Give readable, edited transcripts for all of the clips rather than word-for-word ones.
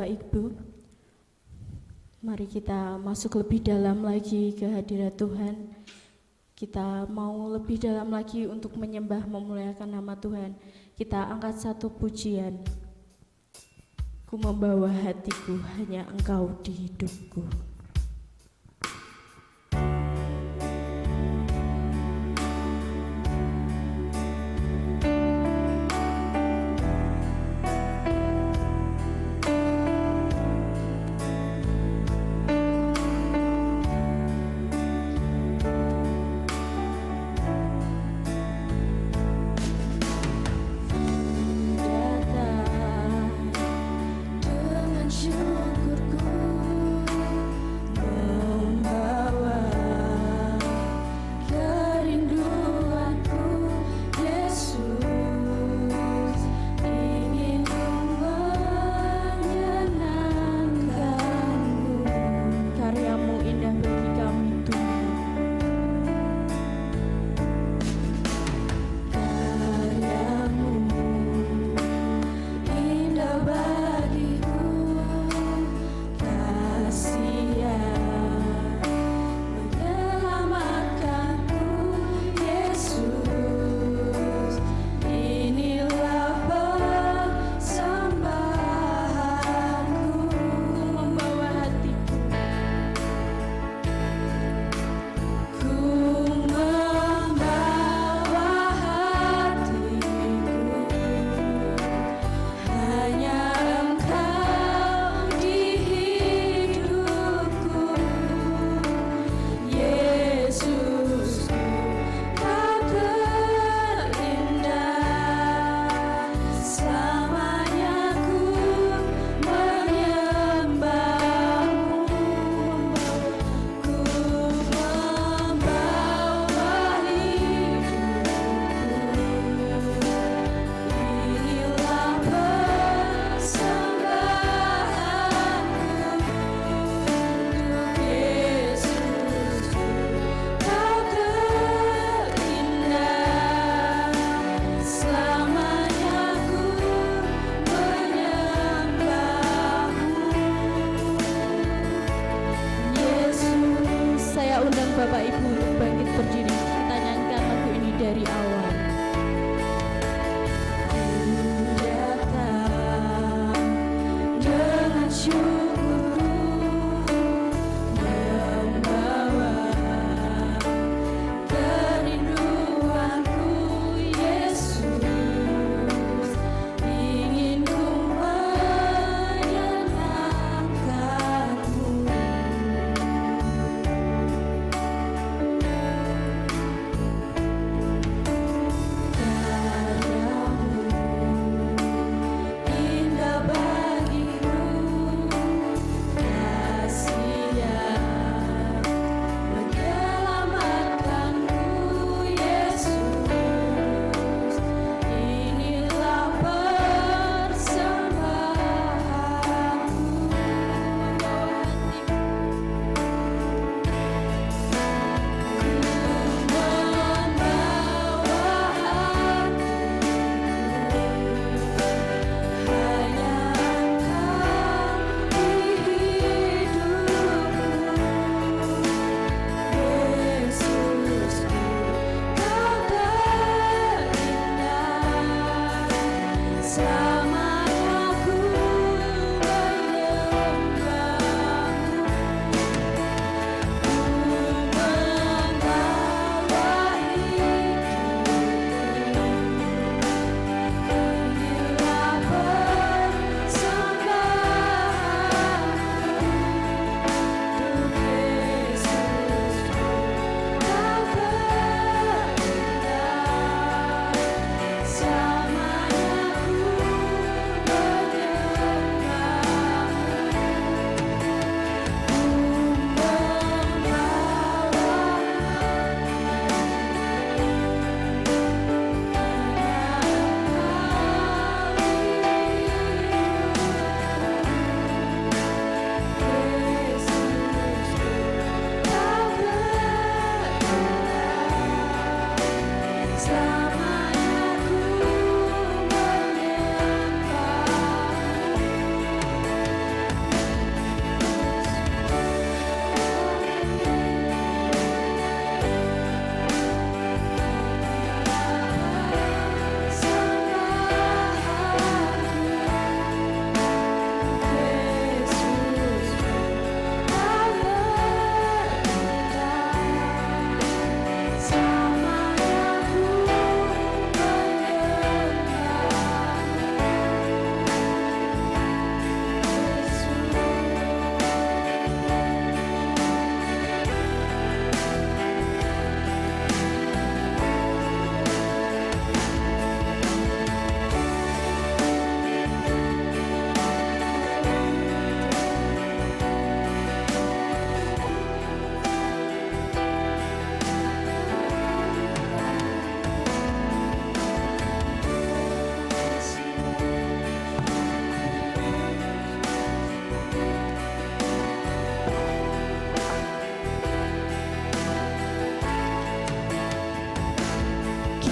Bapak Ibu, mari kita masuk lebih dalam lagi ke hadirat Tuhan. Kita mau lebih dalam lagi untuk menyembah, memuliakan nama Tuhan. Kita angkat satu pujian. Ku membawa hatiku, hanya Engkau di hidupku.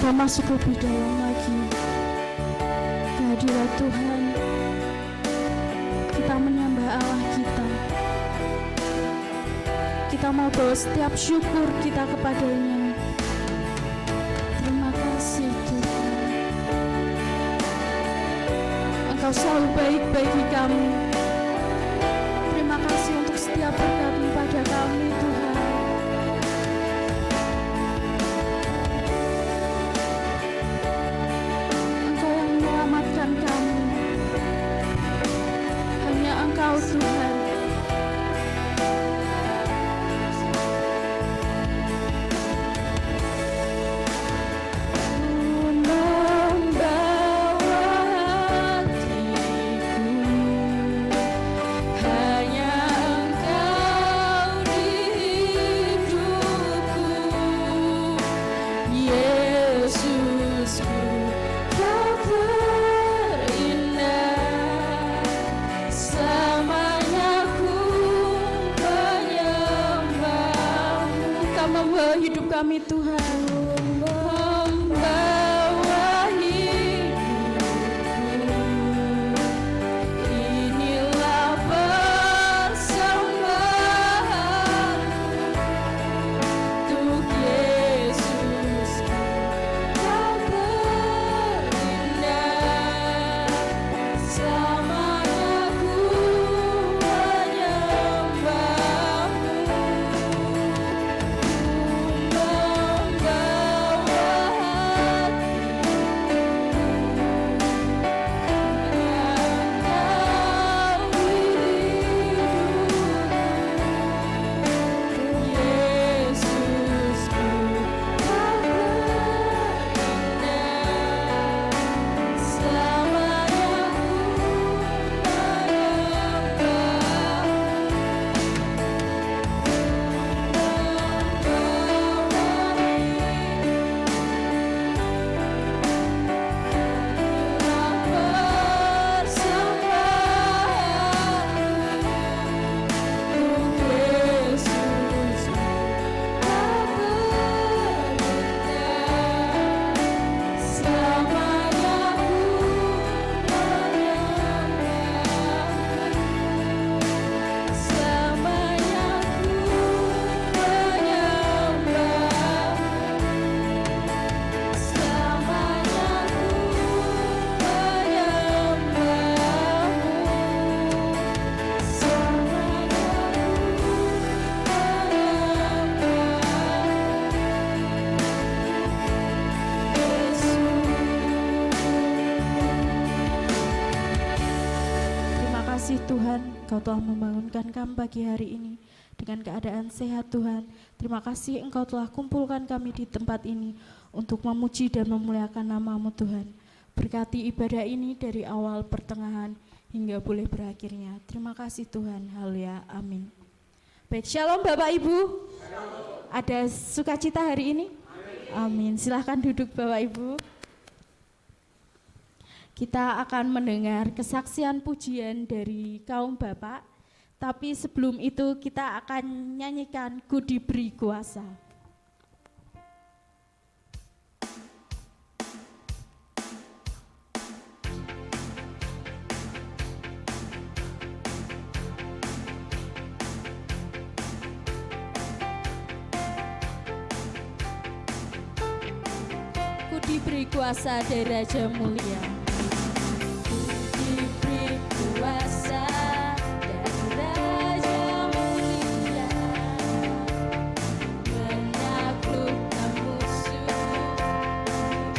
kita masuk lebih dalam lagi ke hadirat Tuhan. Kita menyembah Allah kita. Kita mau bawa setiap syukur kita kepadanya. Terima kasih Tuhan. Engkau selalu baik bagi kami. Terima kasih untuk setiap berkat-Mu pada kami Tuhan. Engkau yang menyelamatkan kami. Hanya Engkau Tuhan. Hidup kami Tuhan, membawa hidupku, inilah persembahan untuk Yesus, Kau terindah, selamanya ku Tuhan, Kau telah membangunkan kami pagi hari ini dengan keadaan sehat Tuhan. Terima kasih Engkau telah kumpulkan kami di tempat ini untuk memuji dan memuliakan nama-Mu Tuhan. Berkati ibadah ini dari awal, pertengahan, hingga boleh berakhirnya. Terima kasih Tuhan, haleluya, amin. Baik, shalom Bapak Ibu. Ada sukacita hari ini? Amin. Silahkan duduk Bapak Ibu. Kita akan mendengar kesaksian pujian dari kaum Bapak, tapi sebelum itu kita akan nyanyikan Ku Diberi Kuasa. Ku diberi kuasa dari Raja Mulia. Kuasa dari Raja Mulia, menaklukkan musuh,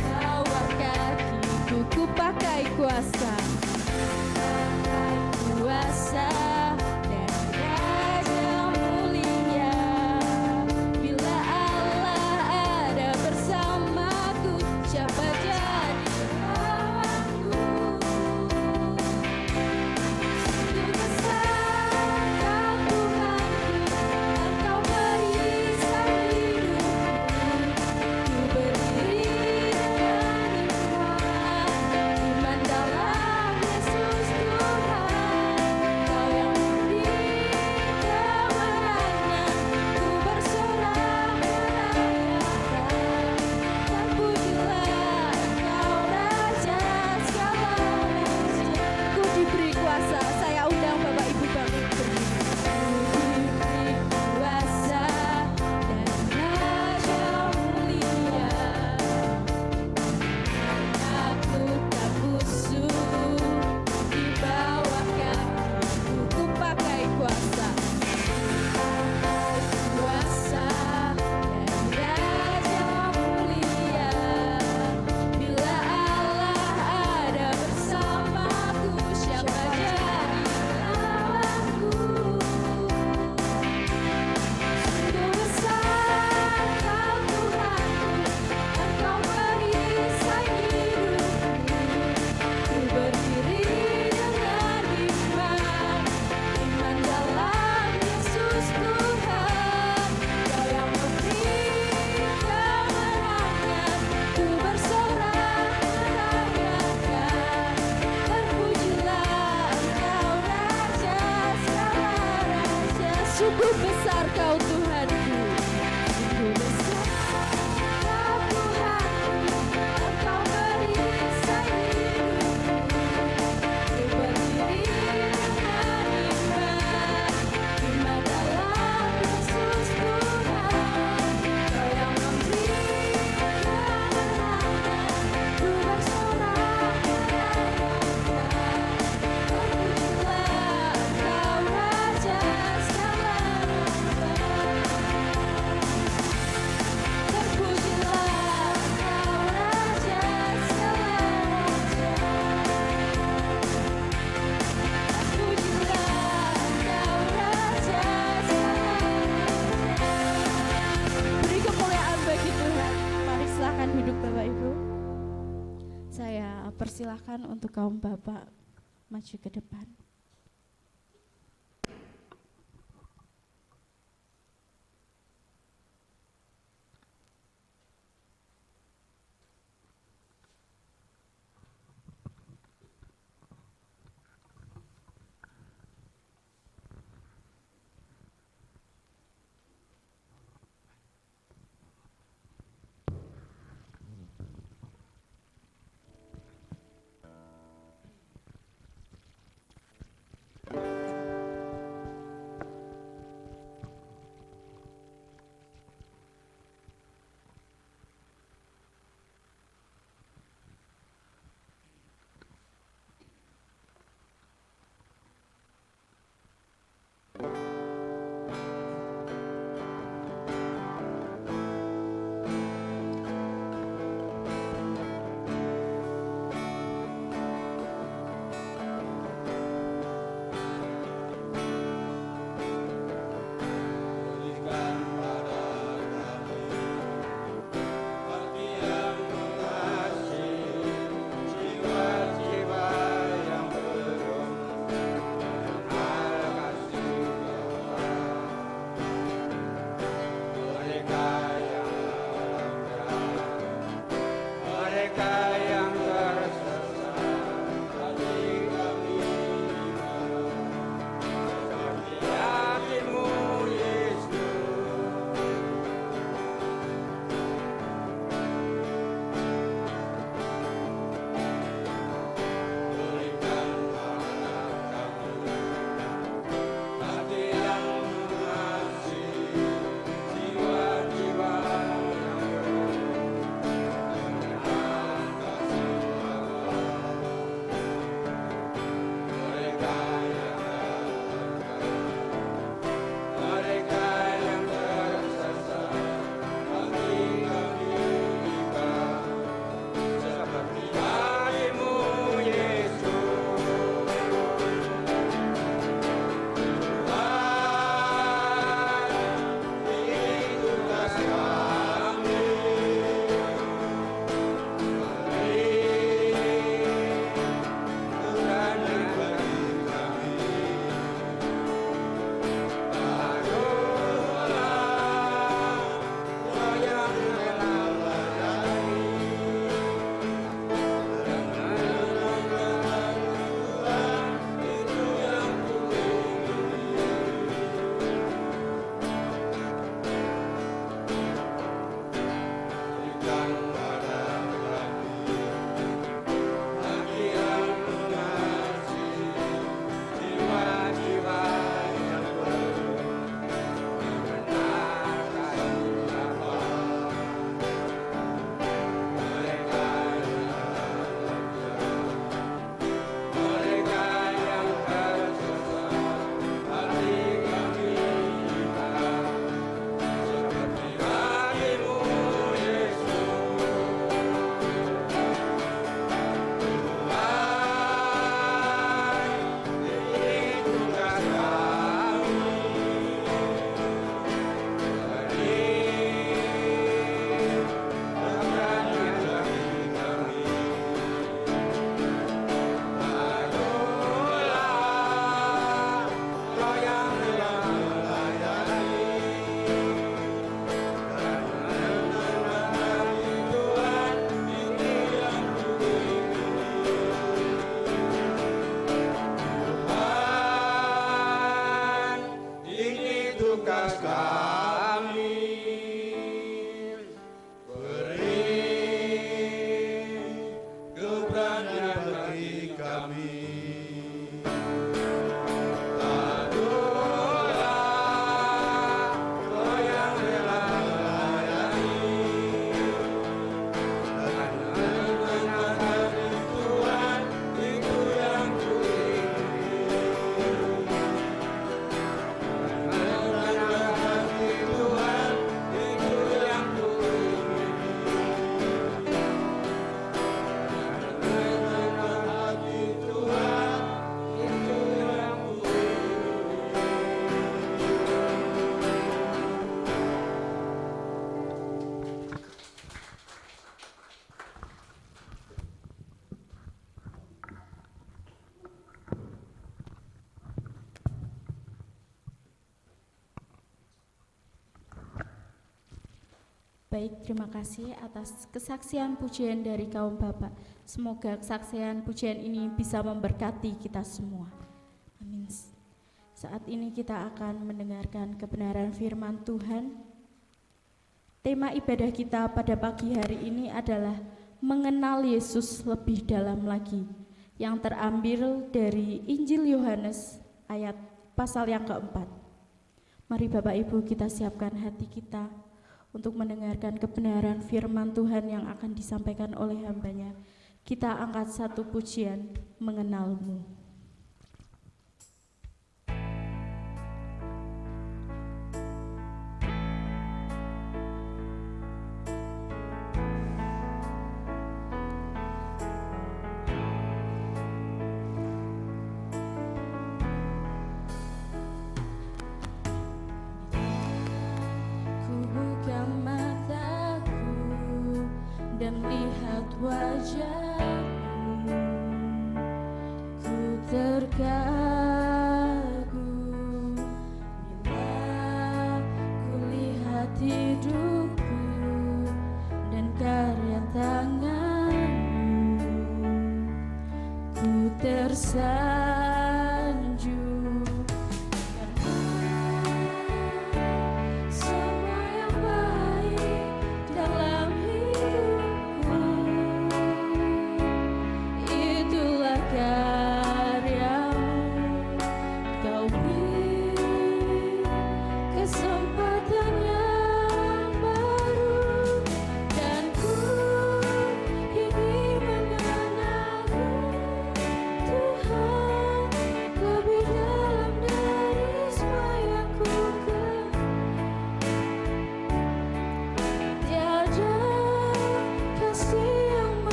bawa kakiku, ku pakai kuasa. Kuasa dari Raja Mulia, bila Allah ada bersamaku, siapa jadi lawanku? Sungguh besar Kau Tuhanku, sungguh besar Kau Tuhanku, Engkau perisai hidupku. Ku berdiri dengan iman dalam Yesus Tuhan. Kau yang memberi kemenangan, ku bersorak menaikkan. Terpujilah Engkau Raja segala raja. Terpujilah Engkau Raja segala raja. Terpujilah Engkau Raja segala raja. Beri kemuliaan bagi Tuhan. Mari silakan duduk Bapak Ibu. Saya persilahkan untuk kaum Bapak maju ke depan. Baik, terima kasih atas kesaksian pujian dari kaum Bapak. Semoga kesaksian pujian ini bisa memberkati kita semua. Amin. Saat ini kita akan mendengarkan kebenaran firman Tuhan. Tema ibadah kita pada pagi hari ini adalah mengenal Yesus lebih dalam lagi, yang terambil dari Injil Yohanes ayat pasal yang keempat. Mari Bapak Ibu kita siapkan hati kita untuk mendengarkan kebenaran firman Tuhan yang akan disampaikan oleh hamba-Nya. Kita angkat satu pujian, mengenalmu. Dan lihat wajahmu, ku terkagum bila ku lihat hidupku dan karya tanganmu, ku tersanjung.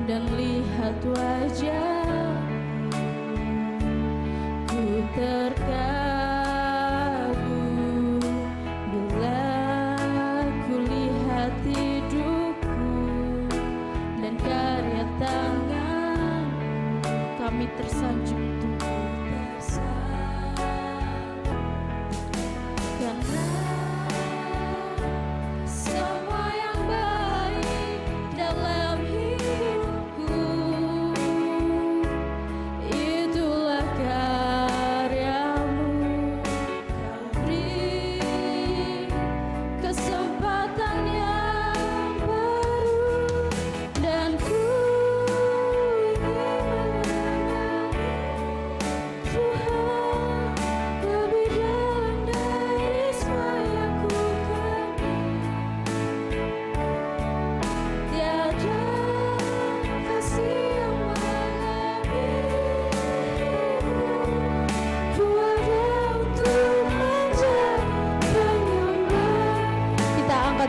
Dan lihat wajahmu, ku terkagum bila ku lihat hidupku dan karya tangan. Kami tersanjung Tuhan, karena semua yang baik dalam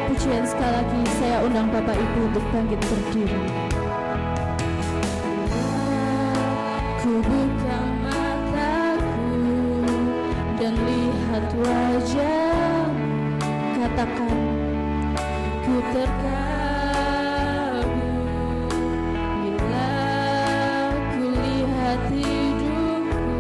pujian sekali lagi. Saya undang Bapak Ibu untuk bangkit berdiri. Ku buka mataku dan lihat wajahmu, katakan ku terkagum bila ku lihat hidupku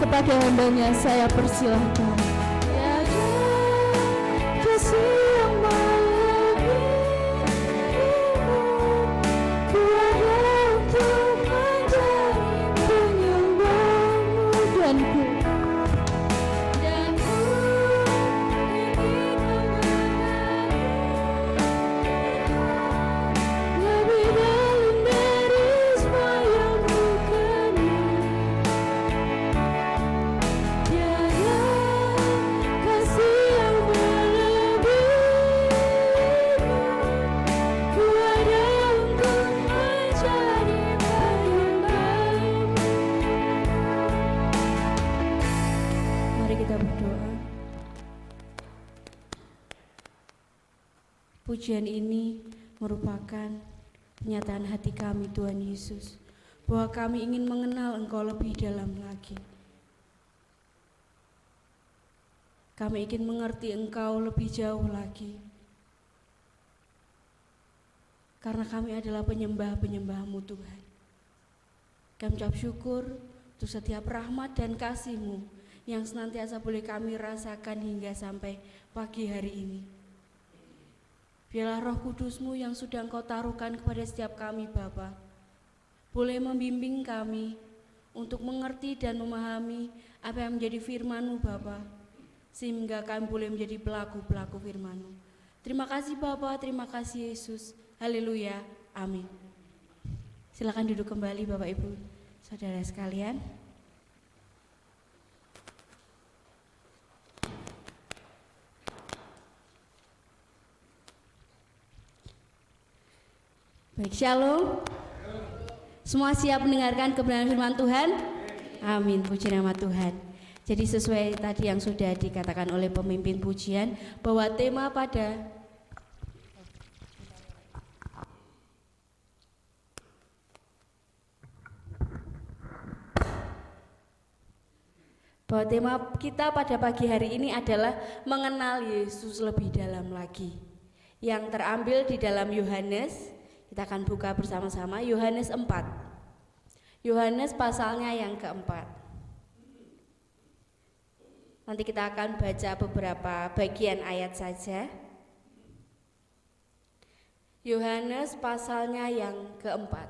kepada hambanya saya persilahkan. Tiada kasih yang melebihimu, tiada untuk menjadi penyembahmu dan ku pujian ini merupakan pernyataan hati kami Tuhan Yesus, bahwa kami ingin mengenal Engkau lebih dalam lagi. Kami ingin mengerti Engkau lebih jauh lagi. Karena kami adalah penyembah-penyembah-Mu Tuhan. Kami ucap syukur untuk setiap rahmat dan kasih-Mu yang senantiasa boleh kami rasakan hingga sampai pagi hari ini. Biarlah Roh Kudus-Mu yang sudah Engkau taruhkan kepada setiap kami Bapa, boleh membimbing kami untuk mengerti dan memahami apa yang menjadi firman-Mu Bapa, sehingga kami boleh menjadi pelaku-pelaku firman-Mu. Terima kasih Bapa, terima kasih Yesus. Haleluya, amin. Silakan duduk kembali Bapak Ibu, saudara sekalian. Baik, shalom. Semua siap mendengarkan kebenaran firman Tuhan? Amin, puji nama Tuhan. Jadi sesuai tadi yang sudah dikatakan oleh pemimpin pujian, bahwa tema kita pada pagi hari ini adalah mengenal Yesus lebih dalam lagi. Yang terambil di dalam Yohanes. Kita akan buka bersama-sama Yohanes 4. Yohanes pasalnya yang keempat. Nanti kita akan baca beberapa bagian ayat saja. Yohanes pasalnya yang keempat.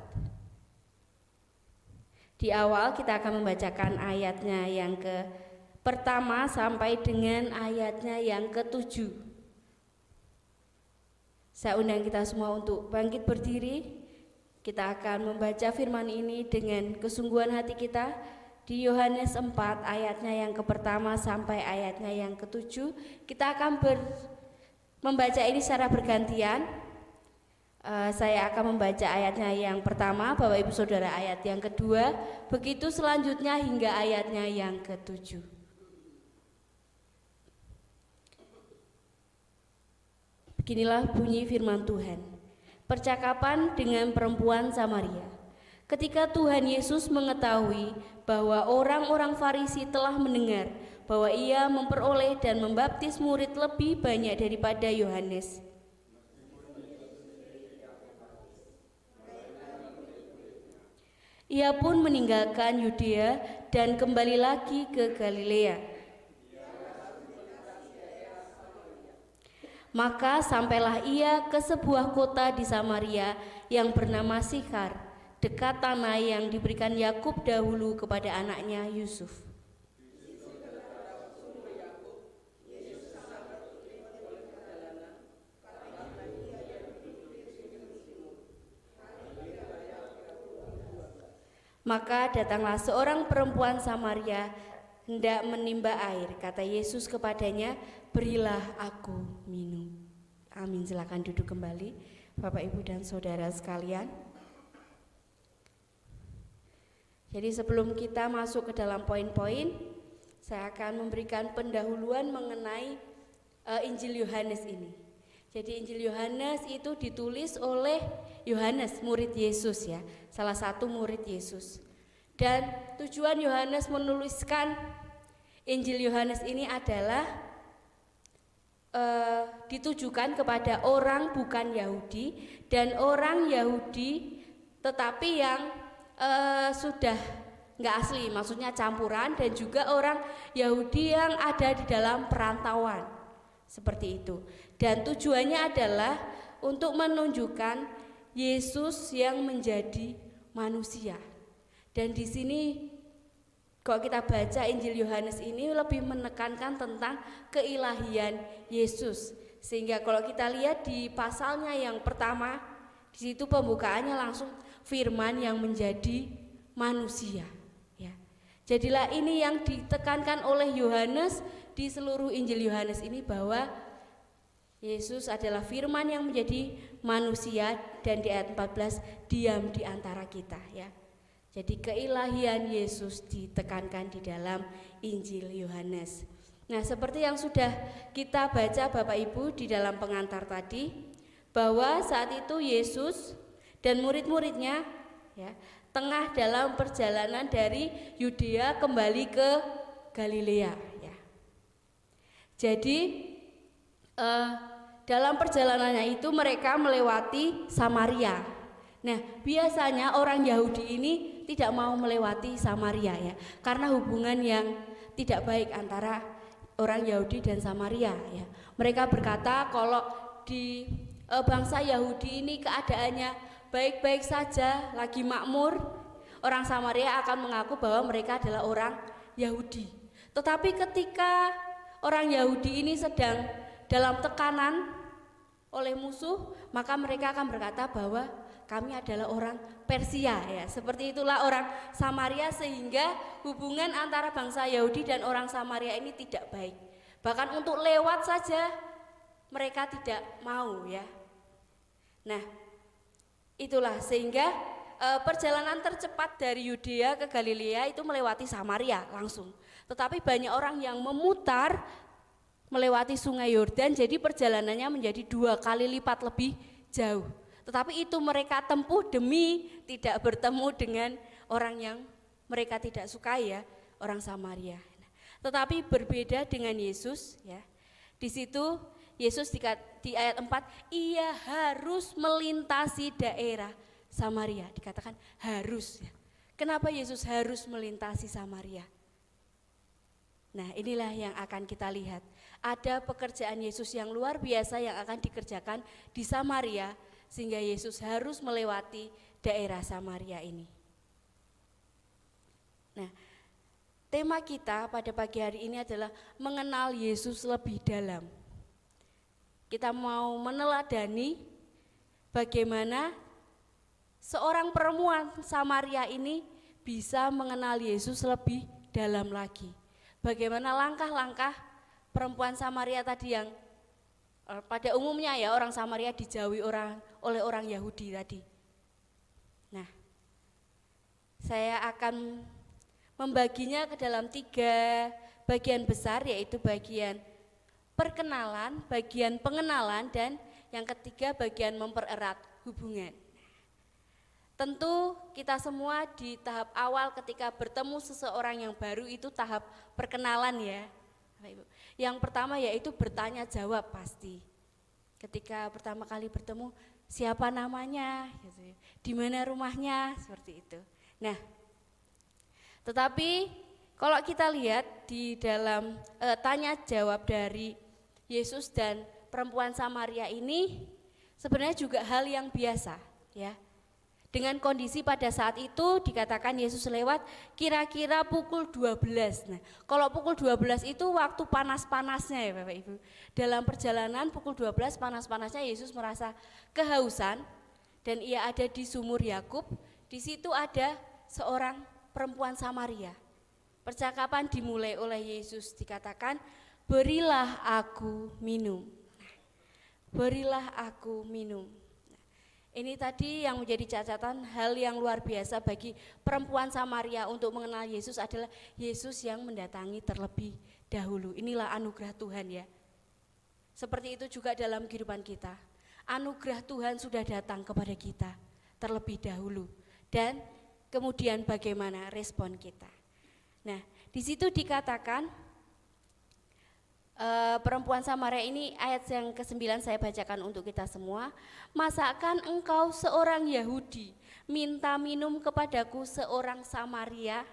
Di awal kita akan membacakan ayatnya yang ke pertama sampai dengan ayatnya yang ke-7. Saya undang kita semua untuk bangkit berdiri. Kita akan membaca firman ini dengan kesungguhan hati kita di Yohanes 4 ayatnya yang ke-pertama sampai ayatnya yang ke-7. Kita akan membaca ini secara bergantian. Saya akan membaca ayatnya yang pertama, Bapak Ibu Saudara ayat yang kedua, begitu selanjutnya hingga ayatnya yang ke-7. Beginilah bunyi firman Tuhan. Percakapan dengan perempuan Samaria. Ketika Tuhan Yesus mengetahui bahwa orang-orang Farisi telah mendengar bahwa ia memperoleh dan membaptis murid lebih banyak daripada Yohanes, ia pun meninggalkan Yudea dan kembali lagi ke Galilea. Maka sampailah ia ke sebuah kota di Samaria yang bernama Sikhar, dekat tanah yang diberikan Yakub dahulu kepada anaknya Yusuf. Maka datanglah seorang perempuan Samaria hendak menimba air. Kata Yesus kepadanya, berilah aku minum. Amin. Silakan duduk kembali Bapak Ibu dan Saudara sekalian. Jadi sebelum kita masuk ke dalam poin-poin, saya akan memberikan pendahuluan mengenai Injil Yohanes ini. Jadi Injil Yohanes itu ditulis oleh Yohanes, murid Yesus ya, salah satu murid Yesus. Dan tujuan Yohanes menuliskan Injil Yohanes ini adalah ditujukan kepada orang bukan Yahudi dan orang Yahudi tetapi yang sudah nggak asli, maksudnya campuran, dan juga orang Yahudi yang ada di dalam perantauan, seperti itu. Dan tujuannya adalah untuk menunjukkan Yesus yang menjadi manusia. Dan di sini kalau kita baca Injil Yohanes ini lebih menekankan tentang keilahian Yesus. Sehingga kalau kita lihat di pasalnya yang pertama, di situ pembukaannya langsung firman yang menjadi manusia. Ya. Jadilah ini yang ditekankan oleh Yohanes di seluruh Injil Yohanes ini, bahwa Yesus adalah firman yang menjadi manusia, dan di ayat 14 diam di antara kita, ya. Jadi keilahian Yesus ditekankan di dalam Injil Yohanes. Nah, seperti yang sudah kita baca Bapak Ibu di dalam pengantar tadi, bahwa saat itu Yesus dan murid-muridnya, ya, tengah dalam perjalanan dari Yudea kembali ke Galilea, ya. Jadi dalam perjalanannya itu mereka melewati Samaria. Nah, biasanya orang Yahudi ini tidak mau melewati Samaria, ya, karena hubungan yang tidak baik antara orang Yahudi dan Samaria, ya. Mereka berkata kalau di bangsa Yahudi ini keadaannya baik-baik saja, lagi makmur, orang Samaria akan mengaku bahwa mereka adalah orang Yahudi. Tetapi ketika orang Yahudi ini sedang dalam tekanan oleh musuh, maka mereka akan berkata bahwa kami adalah orang Persia, ya. Seperti itulah orang Samaria, sehingga hubungan antara bangsa Yahudi dan orang Samaria ini tidak baik. Bahkan untuk lewat saja mereka tidak mau, ya. Nah, itulah sehingga perjalanan tercepat dari Yudea ke Galilea itu melewati Samaria langsung. Tetapi banyak orang yang memutar melewati sungai Yordan, jadi perjalanannya menjadi 2 kali lipat lebih jauh. Tetapi itu mereka tempuh demi tidak bertemu dengan orang yang mereka tidak sukai, ya, orang Samaria. Tetapi berbeda dengan Yesus, ya. Di situ Yesus di ayat 4, ia harus melintasi daerah Samaria, dikatakan harus, ya. Kenapa Yesus harus melintasi Samaria? Nah, inilah yang akan kita lihat. Ada pekerjaan Yesus yang luar biasa yang akan dikerjakan di Samaria, sehingga Yesus harus melewati daerah Samaria ini. Nah, tema kita pada pagi hari ini adalah mengenal Yesus lebih dalam. Kita mau meneladani bagaimana seorang perempuan Samaria ini bisa mengenal Yesus lebih dalam lagi. Bagaimana langkah-langkah perempuan Samaria tadi yang pada umumnya, ya, orang Samaria dijauhi oleh orang Yahudi tadi. Nah, saya akan membaginya ke dalam 3 bagian besar, yaitu bagian perkenalan, bagian pengenalan, dan yang ketiga bagian mempererat hubungan. Tentu kita semua di tahap awal ketika bertemu seseorang yang baru itu tahap perkenalan, ya. Yang pertama yaitu bertanya jawab pasti. Ketika pertama kali bertemu, siapa namanya, gitu, di mana rumahnya, seperti itu. Nah, tetapi kalau kita lihat di dalam tanya jawab dari Yesus dan perempuan Samaria ini sebenarnya juga hal yang biasa, ya. Dengan kondisi pada saat itu dikatakan Yesus lewat kira-kira pukul 12. Nah, kalau pukul 12 itu waktu panas-panasnya, ya Bapak Ibu. Dalam perjalanan pukul 12 panas-panasnya Yesus merasa kehausan dan ia ada di sumur Yakub. Di situ ada seorang perempuan Samaria. Percakapan dimulai oleh Yesus, dikatakan, "Berilah aku minum." Berilah aku minum. Ini tadi yang menjadi catatan, hal yang luar biasa bagi perempuan Samaria untuk mengenal Yesus adalah Yesus yang mendatangi terlebih dahulu. Inilah anugerah Tuhan, ya. Seperti itu juga dalam kehidupan kita. Anugerah Tuhan sudah datang kepada kita terlebih dahulu, dan kemudian bagaimana respon kita. Nah, di situ dikatakan perempuan Samaria ini, ayat yang ke-9 saya bacakan untuk kita semua. Masakan engkau seorang Yahudi minta minum kepadaku seorang Samaria?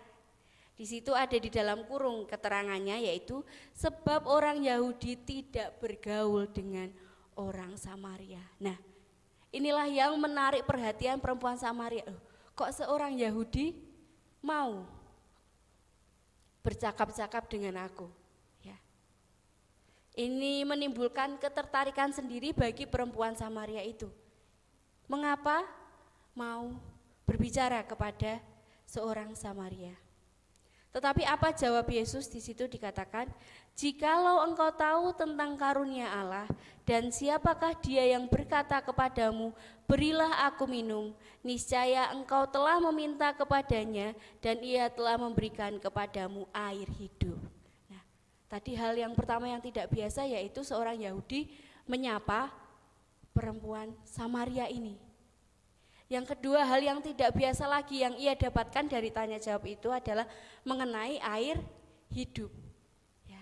Di situ ada di dalam kurung keterangannya, yaitu sebab orang Yahudi tidak bergaul dengan orang Samaria. Nah, inilah yang menarik perhatian perempuan Samaria. Kok seorang Yahudi mau bercakap-cakap dengan aku? Ya. Ini menimbulkan ketertarikan sendiri bagi perempuan Samaria itu. Mengapa mau berbicara kepada seorang Samaria? Tetapi apa jawab Yesus? Di situ dikatakan, jikalau engkau tahu tentang karunia Allah dan siapakah dia yang berkata kepadamu, berilah aku minum, niscaya engkau telah meminta kepadanya dan ia telah memberikan kepadamu air hidup. Nah, tadi hal yang pertama yang tidak biasa yaitu seorang Yahudi menyapa perempuan Samaria ini. Yang kedua, hal yang tidak biasa lagi yang ia dapatkan dari tanya jawab itu adalah mengenai air hidup. Ya.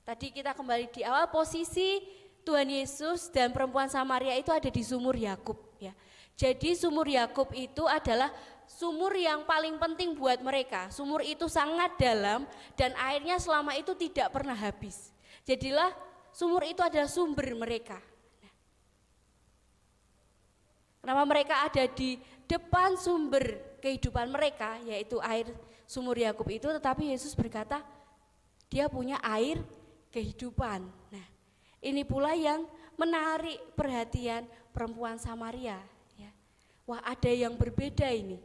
Tadi kita kembali di awal, posisi Tuhan Yesus dan perempuan Samaria itu ada di sumur Yakub. Ya. Jadi sumur Yakub itu adalah sumur yang paling penting buat mereka. Sumur itu sangat dalam dan airnya selama itu tidak pernah habis. Jadilah sumur itu adalah sumber mereka. Kenapa mereka ada di depan sumber kehidupan mereka, yaitu air sumur Yakub itu, tetapi Yesus berkata dia punya air kehidupan. Nah, ini pula yang menarik perhatian perempuan Samaria. Ya. Wah, ada yang berbeda ini.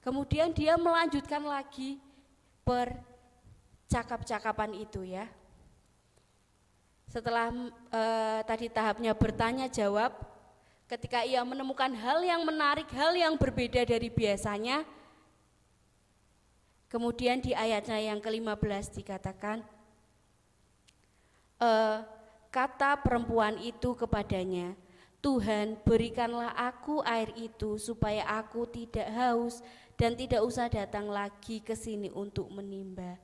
Kemudian dia melanjutkan lagi percakap-cakapan itu ya. Setelah tadi tahapnya bertanya jawab, ketika ia menemukan hal yang menarik, hal yang berbeda dari biasanya, kemudian di ayatnya yang ke-15 dikatakan, kata perempuan itu kepadanya, Tuhan berikanlah aku air itu supaya aku tidak haus dan tidak usah datang lagi ke sini untuk menimba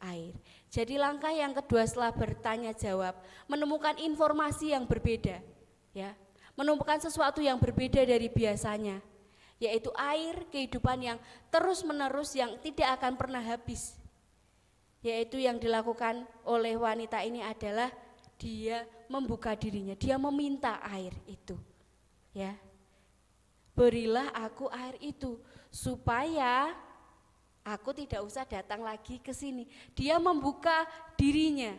air. Jadi langkah yang kedua setelah bertanya jawab, menemukan informasi yang berbeda, ya. Menemukan sesuatu yang berbeda dari biasanya, yaitu air kehidupan yang terus-menerus yang tidak akan pernah habis. Yaitu yang dilakukan oleh wanita ini adalah dia membuka dirinya, dia meminta air itu. Ya. Berilah aku air itu supaya aku tidak usah datang lagi ke sini. Dia membuka dirinya.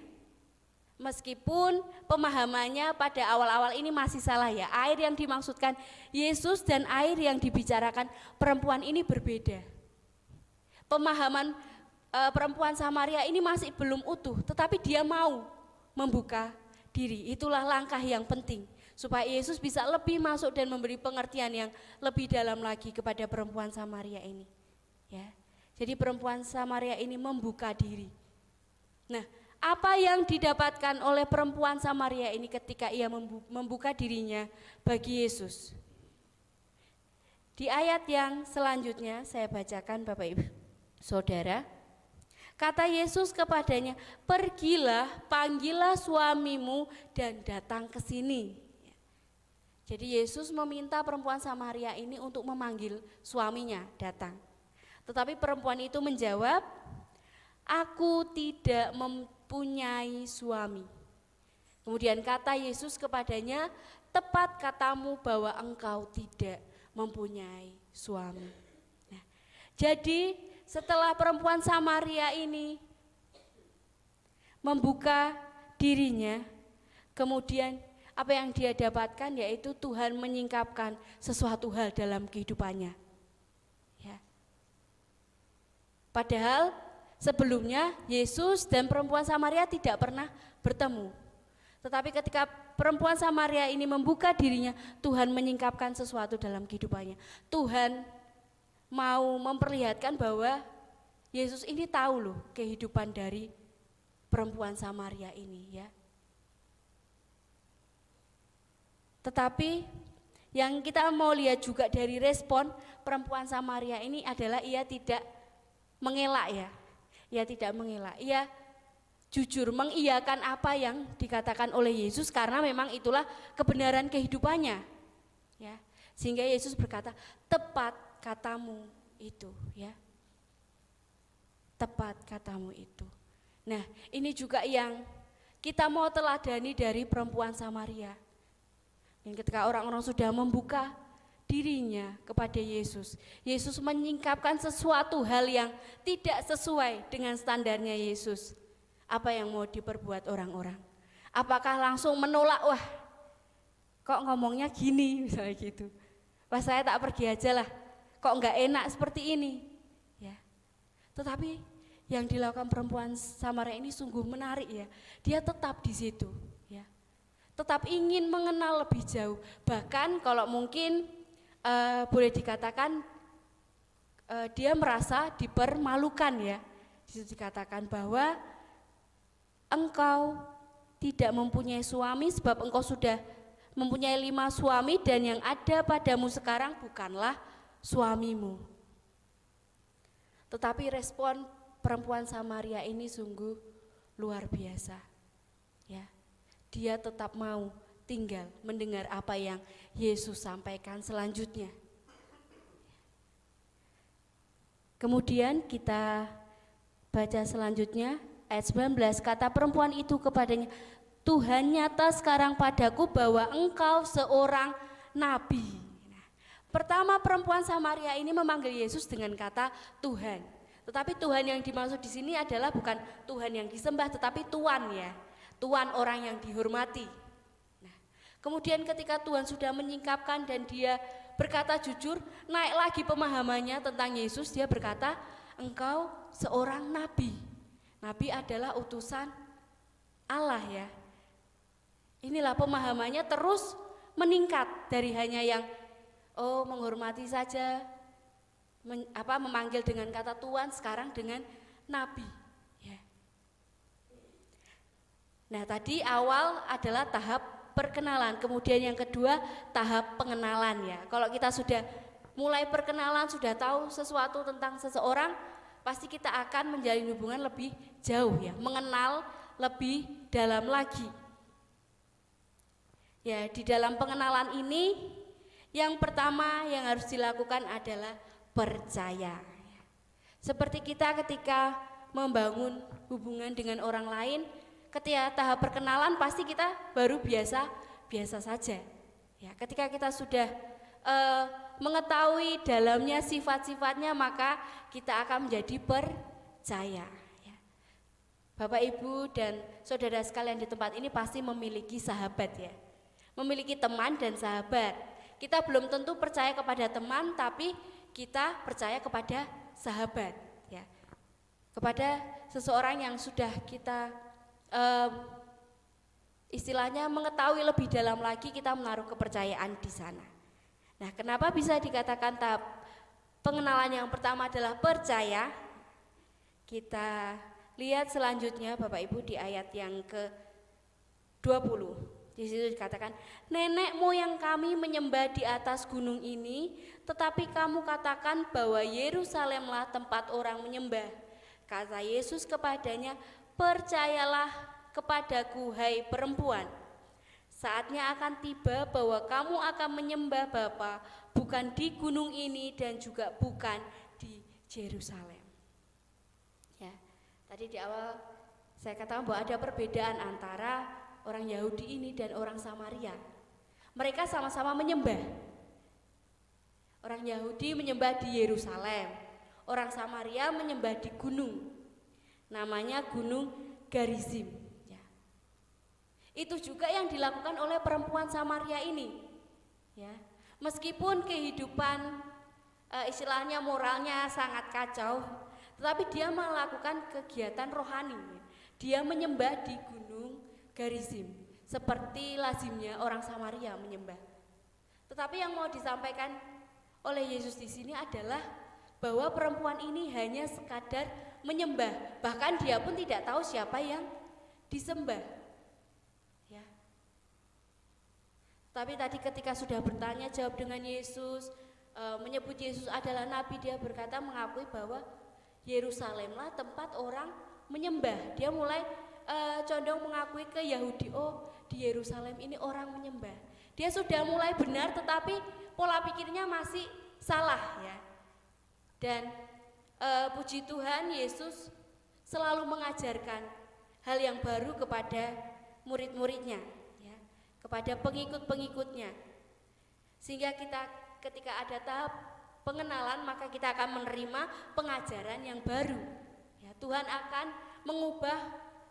Meskipun pemahamannya pada awal-awal ini masih salah ya, air yang dimaksudkan Yesus dan air yang dibicarakan perempuan ini berbeda. Pemahaman perempuan Samaria ini masih belum utuh, tetapi dia mau membuka diri. Itulah langkah yang penting supaya Yesus bisa lebih masuk dan memberi pengertian yang lebih dalam lagi kepada perempuan Samaria ini. Ya, jadi perempuan Samaria ini membuka diri. Nah, apa yang didapatkan oleh perempuan Samaria ini ketika ia membuka dirinya bagi Yesus? Di ayat yang selanjutnya saya bacakan Bapak Ibu Saudara. Kata Yesus kepadanya, pergilah, panggillah suamimu dan datang ke sini. Jadi Yesus meminta perempuan Samaria ini untuk memanggil suaminya datang. Tetapi perempuan itu menjawab, aku tidak mempunyai suami. Kemudian kata Yesus kepadanya, tepat katamu bahwa engkau tidak mempunyai suami. Nah, jadi setelah perempuan Samaria ini membuka dirinya, kemudian apa yang dia dapatkan yaitu Tuhan menyingkapkan sesuatu hal dalam kehidupannya. Ya. Padahal sebelumnya Yesus dan perempuan Samaria tidak pernah bertemu. Tetapi ketika perempuan Samaria ini membuka dirinya, Tuhan menyingkapkan sesuatu dalam kehidupannya. Tuhan mau memperlihatkan bahwa Yesus ini tahu loh kehidupan dari perempuan Samaria ini ya. Tetapi yang kita mau lihat juga dari respon perempuan Samaria ini adalah ia tidak mengelak ya. Ia tidak mengelak, ia jujur mengiyakan apa yang dikatakan oleh Yesus karena memang itulah kebenaran kehidupannya. Ya. Sehingga Yesus berkata, tepat katamu itu ya. tepat katamu itu. Nah, ini juga yang kita mau teladani dari perempuan Samaria. Dan ketika orang-orang sudah membuka dirinya kepada Yesus, Yesus menyingkapkan sesuatu hal yang tidak sesuai dengan standarnya Yesus. Apa yang mau diperbuat orang-orang? Apakah langsung menolak, wah kok ngomongnya gini misalnya gitu. Wah saya tak pergi aja lah, kok enggak enak seperti ini. Ya. Tetapi yang dilakukan perempuan Samaria ini sungguh menarik ya. Dia tetap di situ, ya. Tetap ingin mengenal lebih jauh. Bahkan kalau mungkin boleh dikatakan dia merasa dipermalukan ya. Di situ dikatakan bahwa engkau tidak mempunyai suami sebab engkau sudah mempunyai 5 suami dan yang ada padamu sekarang bukanlah suamimu. Tetapi respon perempuan Samaria ini sungguh luar biasa. Ya. Dia tetap mau tinggal mendengar apa yang Yesus sampaikan selanjutnya. Kemudian kita baca selanjutnya ayat 19, kata perempuan itu kepadanya, Tuhan nyata sekarang padaku bahwa engkau seorang nabi. Nah, pertama perempuan Samaria ini memanggil Yesus dengan kata Tuhan. Tetapi Tuhan yang dimaksud di sini adalah bukan Tuhan yang disembah, tetapi Tuan ya, Tuan orang yang dihormati. Nah, kemudian ketika Tuhan sudah menyingkapkan dan dia berkata jujur, naik lagi pemahamannya tentang Yesus. Dia berkata, engkau seorang nabi. Nabi adalah utusan Allah ya. Inilah pemahamannya terus meningkat dari hanya yang menghormati saja, memanggil dengan kata Tuhan, sekarang dengan nabi ya. Nah tadi awal adalah tahap perkenalan, kemudian yang kedua tahap pengenalan ya. Kalau kita sudah mulai perkenalan, sudah tahu sesuatu tentang seseorang, pasti kita akan menjalin hubungan lebih jauh ya, mengenal lebih dalam lagi. Ya, di dalam pengenalan ini yang pertama yang harus dilakukan adalah percaya. Seperti kita ketika membangun hubungan dengan orang lain, ketika tahap perkenalan pasti kita baru biasa saja. Ya, ketika kita sudah mengetahui dalamnya sifat-sifatnya, maka kita akan menjadi percaya. Ya. Bapak Ibu dan saudara sekalian di tempat ini pasti memiliki sahabat ya, memiliki teman dan sahabat. Kita belum tentu percaya kepada teman, tapi kita percaya kepada sahabat ya, kepada seseorang yang sudah kita istilahnya mengetahui lebih dalam lagi, kita menaruh kepercayaan di sana. Nah, kenapa bisa dikatakan tahap pengenalan yang pertama adalah percaya? Kita lihat selanjutnya Bapak Ibu di ayat yang ke-20. Di situ dikatakan, nenek moyang kami menyembah di atas gunung ini, tetapi kamu katakan bahwa Yerusalemlah tempat orang menyembah. Kata Yesus kepadanya, percayalah kepadaku hai perempuan. Saatnya akan tiba bahwa kamu akan menyembah Bapa bukan di gunung ini dan juga bukan di Yerusalem. Ya, tadi di awal saya katakan bahwa ada perbedaan antara orang Yahudi ini dan orang Samaria. Mereka sama-sama menyembah. Orang Yahudi menyembah di Yerusalem, orang Samaria menyembah di gunung, namanya Gunung Garizim ya. Itu juga yang dilakukan oleh perempuan Samaria ini ya. Meskipun kehidupan istilahnya moralnya sangat kacau, tetapi dia melakukan kegiatan rohani ya. Dia menyembah di Gunung Garizim, seperti lazimnya orang Samaria menyembah. Tetapi yang mau disampaikan oleh Yesus di sini adalah bahwa perempuan ini hanya sekadar menyembah, bahkan dia pun tidak tahu siapa yang disembah. Ya. Tapi tadi ketika sudah bertanya jawab dengan Yesus, menyebut Yesus adalah nabi, dia berkata mengakui bahwa Yerusalemlah tempat orang menyembah. Dia mulai condong mengakui ke Yahudi, oh di Yerusalem ini orang menyembah. Dia sudah mulai benar, tetapi pola pikirnya masih salah ya. Dan puji Tuhan, Yesus selalu mengajarkan hal yang baru kepada murid-muridnya, ya, kepada pengikut-pengikutnya. Sehingga kita ketika ada tahap pengenalan, maka kita akan menerima pengajaran yang baru. Ya, Tuhan akan mengubah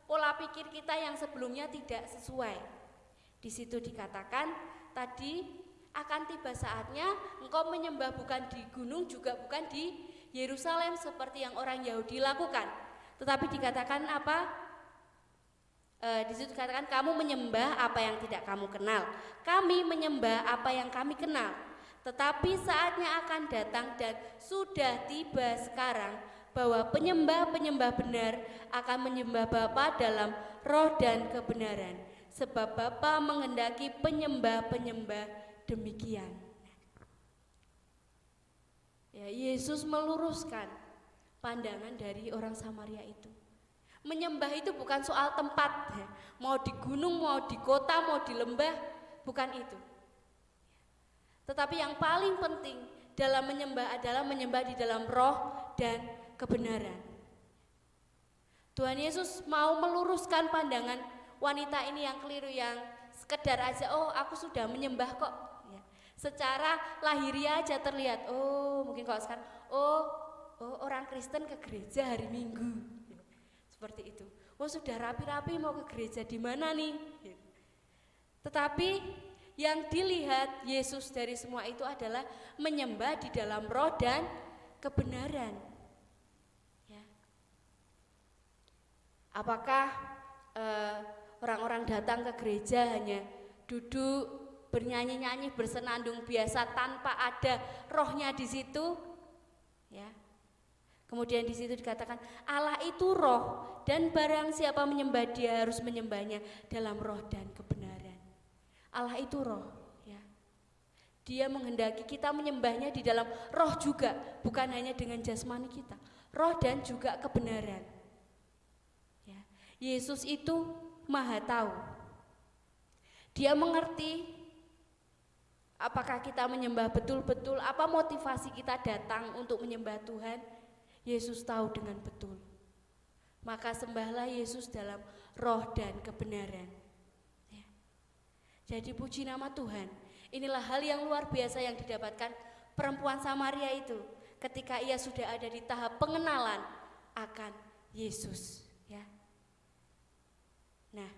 pola pikir kita yang sebelumnya tidak sesuai. Di situ dikatakan tadi akan tiba saatnya engkau menyembah bukan di gunung, juga bukan di Yerusalem seperti yang orang Yahudi lakukan. Tetapi dikatakan apa? Di situ dikatakan kamu menyembah apa yang tidak kamu kenal. Kami menyembah apa yang kami kenal. Tetapi saatnya akan datang dan sudah tiba sekarang bahwa penyembah-penyembah benar akan menyembah Bapa dalam roh dan kebenaran. Sebab Bapa menghendaki penyembah-penyembah demikian. Ya, Yesus meluruskan pandangan dari orang Samaria itu. Menyembah itu bukan soal tempat, ya. Mau di gunung, mau di kota, mau di lembah, bukan itu. Tetapi yang paling penting dalam menyembah adalah menyembah di dalam roh dan kebenaran. Tuhan Yesus mau meluruskan pandangan wanita ini yang keliru, yang sekedar aja, oh aku sudah menyembah kok. Ya. Secara lahiriah aja terlihat, oh mungkin kalau sekarang, oh orang Kristen ke gereja hari Minggu. Seperti itu. Oh sudah rapi-rapi mau ke gereja di mana nih? Tetapi yang dilihat Yesus dari semua itu adalah menyembah di dalam roh dan kebenaran. Ya. Apakah orang-orang datang ke gereja hanya duduk bernyanyi-nyanyi bersenandung biasa tanpa ada rohnya di situ? Ya. Kemudian di situ dikatakan Allah itu roh dan barang siapa menyembah dia harus menyembahnya dalam roh dan kebenaran. Allah itu roh, ya. Dia menghendaki kita menyembahnya di dalam roh juga, bukan hanya dengan jasmani kita, roh dan juga kebenaran. Ya. Yesus itu Maha tahu. Dia mengerti apakah kita menyembah betul-betul, apa motivasi kita datang untuk menyembah Tuhan. Yesus tahu dengan betul. Maka sembahlah Yesus dalam roh dan kebenaran. Ya. Jadi puji nama Tuhan. Inilah hal yang luar biasa yang didapatkan perempuan Samaria itu ketika ia sudah ada di tahap pengenalan akan Yesus. Ya. Nah,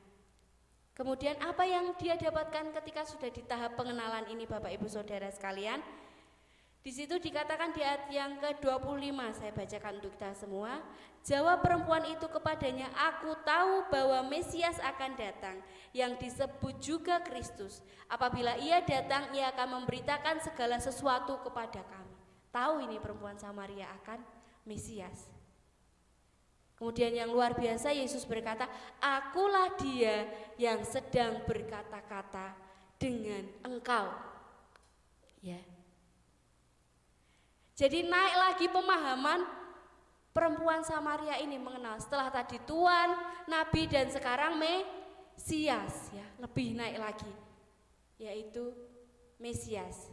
kemudian apa yang dia dapatkan ketika sudah di tahap pengenalan ini, Bapak Ibu Saudara sekalian? Di situ dikatakan di ayat yang ke-25, saya bacakan untuk kita semua. Jawab perempuan itu kepadanya, aku tahu bahwa Mesias akan datang, yang disebut juga Kristus. Apabila ia datang, ia akan memberitakan segala sesuatu kepada kami. Tahu ini perempuan Samaria akan Mesias. Kemudian yang luar biasa, Yesus berkata, akulah dia yang sedang berkata-kata dengan engkau. Ya. Jadi naik lagi pemahaman perempuan Samaria ini mengenal setelah tadi Tuhan, Nabi dan sekarang Mesias, ya, lebih naik lagi, yaitu Mesias.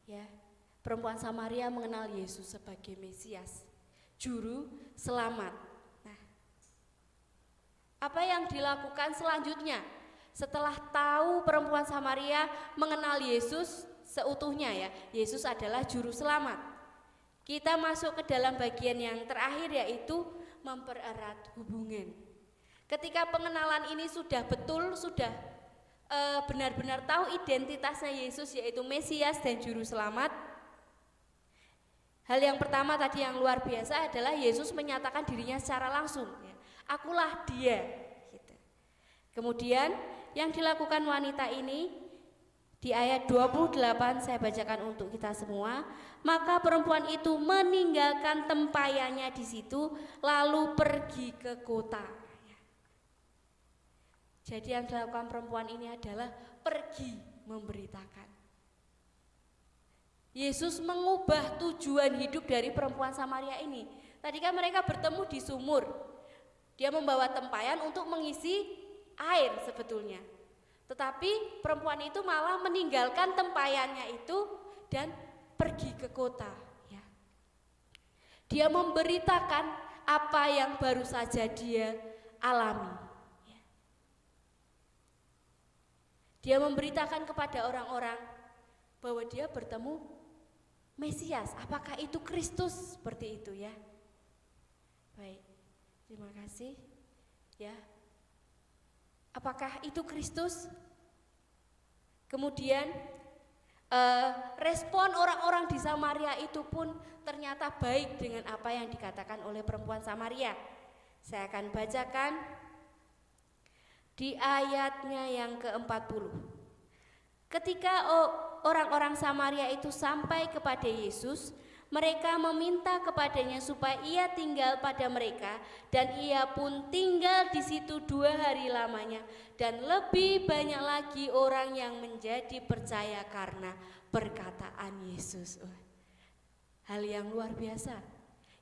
Ya, perempuan Samaria mengenal Yesus sebagai Mesias, juru selamat. Nah, apa yang dilakukan selanjutnya? Setelah tahu perempuan Samaria mengenal Yesus seutuhnya, ya, Yesus adalah juru selamat. Kita masuk ke dalam bagian yang terakhir, yaitu mempererat hubungan. Ketika pengenalan ini sudah betul, sudah benar-benar tahu identitasnya Yesus, yaitu Mesias dan juru selamat. Hal yang pertama tadi yang luar biasa adalah Yesus menyatakan dirinya secara langsung, ya, akulah dia, gitu. Kemudian yang dilakukan wanita ini di ayat 28 saya bacakan untuk kita semua. Maka perempuan itu meninggalkan tempayannya di situ lalu pergi ke kota. Jadi yang dilakukan perempuan ini adalah pergi memberitakan. Yesus mengubah tujuan hidup dari perempuan Samaria ini. Tadi kan mereka bertemu di sumur. Dia membawa tempayan untuk mengisi air sebetulnya. Tetapi perempuan itu malah meninggalkan tempayannya itu dan pergi ke kota. Ya. Dia memberitakan apa yang baru saja dia alami. Ya. Dia memberitakan kepada orang-orang bahwa dia bertemu Mesias. Apakah itu Kristus? Seperti itu ya. Baik, terima kasih. Ya. Apakah itu Kristus? Kemudian respon orang-orang di Samaria itu pun ternyata baik dengan apa yang dikatakan oleh perempuan Samaria. Saya akan bacakan di ayatnya yang ke-40. Ketika orang-orang Samaria itu sampai kepada Yesus, mereka meminta kepadanya supaya ia tinggal pada mereka, dan ia pun tinggal di situ 2 hari lamanya, dan lebih banyak lagi orang yang menjadi percaya karena perkataan Yesus. Hal yang luar biasa,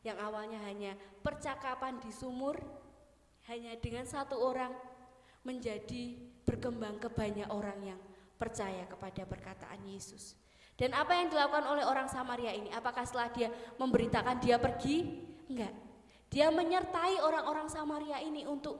yang awalnya hanya percakapan di sumur, hanya dengan 1 orang, menjadi berkembang ke banyak orang yang percaya kepada perkataan Yesus. Dan apa yang dilakukan oleh orang Samaria ini? Apakah setelah dia memberitakan dia pergi? Enggak. Dia menyertai orang-orang Samaria ini untuk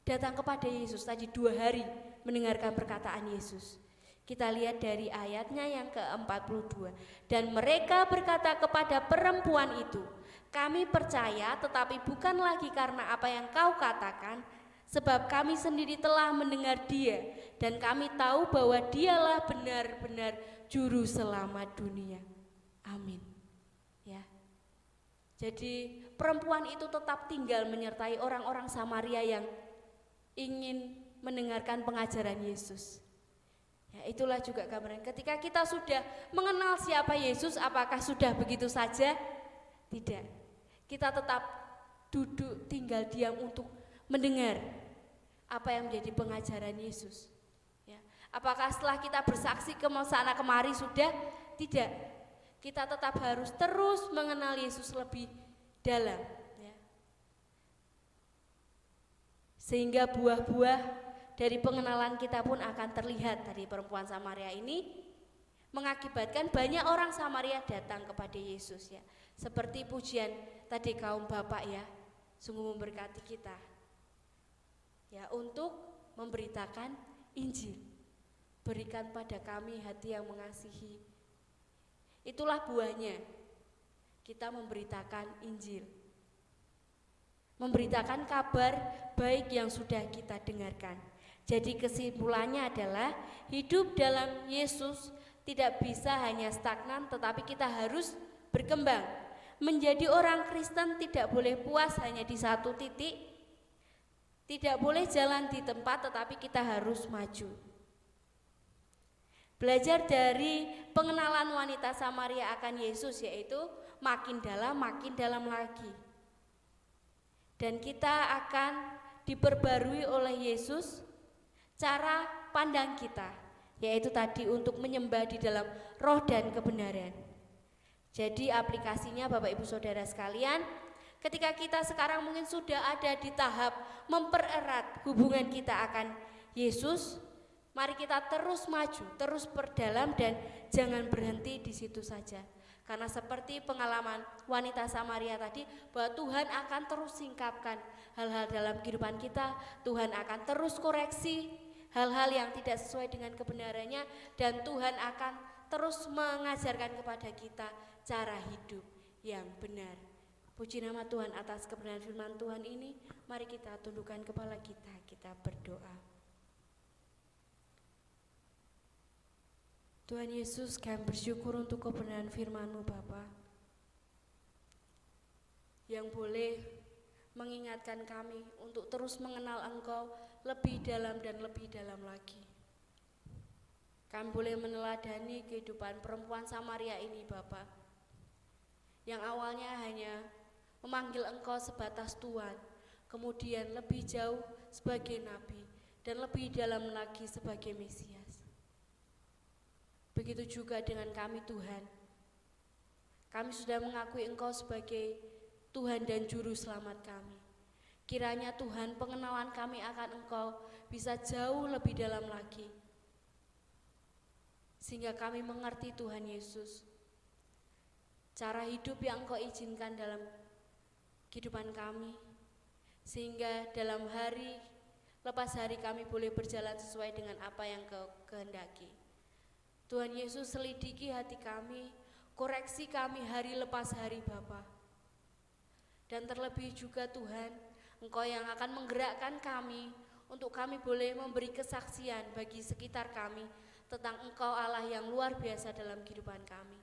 datang kepada Yesus. Tadi 2 hari mendengarkan perkataan Yesus. Kita lihat dari ayatnya yang ke-42. Dan mereka berkata kepada perempuan itu, kami percaya tetapi bukan lagi karena apa yang kau katakan, sebab kami sendiri telah mendengar dia, dan kami tahu bahwa dialah benar-benar Juru Selamat dunia. Amin. Ya. Jadi perempuan itu tetap tinggal menyertai orang-orang Samaria yang ingin mendengarkan pengajaran Yesus. Ya, itulah juga gambaran. Ketika kita sudah mengenal siapa Yesus, apakah sudah begitu saja? Tidak. Kita tetap duduk tinggal diam untuk mendengar apa yang menjadi pengajaran Yesus. Apakah setelah kita bersaksi ke sana kemari sudah? Tidak. Kita tetap harus terus mengenal Yesus lebih dalam. Ya. Sehingga buah-buah dari pengenalan kita pun akan terlihat. Dari perempuan Samaria ini mengakibatkan banyak orang Samaria datang kepada Yesus. Ya. Seperti pujian tadi kaum bapak ya, sungguh memberkati kita. Ya, untuk memberitakan Injil. Berikan pada kami hati yang mengasihi. Itulah buahnya. Kita memberitakan Injil. Memberitakan kabar baik yang sudah kita dengarkan. Jadi kesimpulannya adalah hidup dalam Yesus tidak bisa hanya stagnan, tetapi kita harus berkembang. Menjadi orang Kristen tidak boleh puas hanya di satu titik. Tidak boleh jalan di tempat, tetapi kita harus maju. Belajar dari pengenalan wanita Samaria akan Yesus, yaitu makin dalam lagi. Dan kita akan diperbarui oleh Yesus cara pandang kita, yaitu tadi untuk menyembah di dalam roh dan kebenaran. Jadi aplikasinya Bapak Ibu Saudara sekalian, ketika kita sekarang mungkin sudah ada di tahap mempererat hubungan kita akan Yesus, mari kita terus maju, terus perdalam dan jangan berhenti di situ saja. Karena seperti pengalaman wanita Samaria tadi, bahwa Tuhan akan terus singkapkan hal-hal dalam kehidupan kita. Tuhan akan terus koreksi hal-hal yang tidak sesuai dengan kebenarannya, dan Tuhan akan terus mengajarkan kepada kita cara hidup yang benar. Puji nama Tuhan atas kebenaran firman Tuhan ini. Mari kita tundukkan kepala kita berdoa. Tuhan Yesus, kami bersyukur untuk kebenaran firman-Mu Bapa, yang boleh mengingatkan kami untuk terus mengenal Engkau lebih dalam dan lebih dalam lagi. Kami boleh meneladani kehidupan perempuan Samaria ini Bapa, yang awalnya hanya memanggil Engkau sebatas Tuhan, kemudian lebih jauh sebagai Nabi, dan lebih dalam lagi sebagai Mesias. Begitu juga dengan kami Tuhan. Kami sudah mengakui Engkau sebagai Tuhan dan Juru Selamat kami. Kiranya Tuhan pengenalan kami akan Engkau bisa jauh lebih dalam lagi. Sehingga kami mengerti Tuhan Yesus, cara hidup yang Engkau izinkan dalam kehidupan kami, sehingga dalam hari lepas hari kami boleh berjalan sesuai dengan apa yang Kau kehendaki. Tuhan Yesus, selidiki hati kami, koreksi kami hari lepas hari Bapa. Dan terlebih juga Tuhan, Engkau yang akan menggerakkan kami untuk kami boleh memberi kesaksian bagi sekitar kami tentang Engkau Allah yang luar biasa dalam kehidupan kami.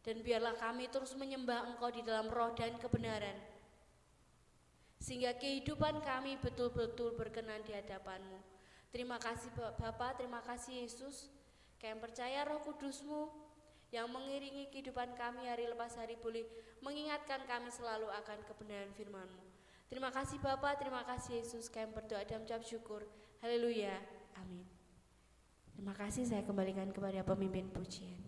Dan biarlah kami terus menyembah Engkau di dalam roh dan kebenaran, sehingga kehidupan kami betul-betul berkenan di hadapan-Mu. Terima kasih Bapa, terima kasih Yesus. Kami percaya Roh Kudus-Mu yang mengiringi kehidupan kami hari lepas hari boleh mengingatkan kami selalu akan kebenaran firman-Mu. Terima kasih Bapa, terima kasih Yesus. Kami berdoa dan mengucap syukur. Haleluya, amin. Terima kasih, saya kembalikan kepada pemimpin pujian.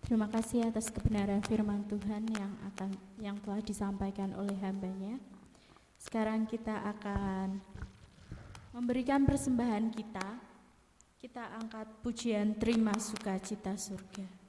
Terima kasih atas kebenaran firman Tuhan yang telah disampaikan oleh hamba-Nya. Sekarang kita akan memberikan persembahan kita. Kita angkat pujian Terima Sukacita Surga.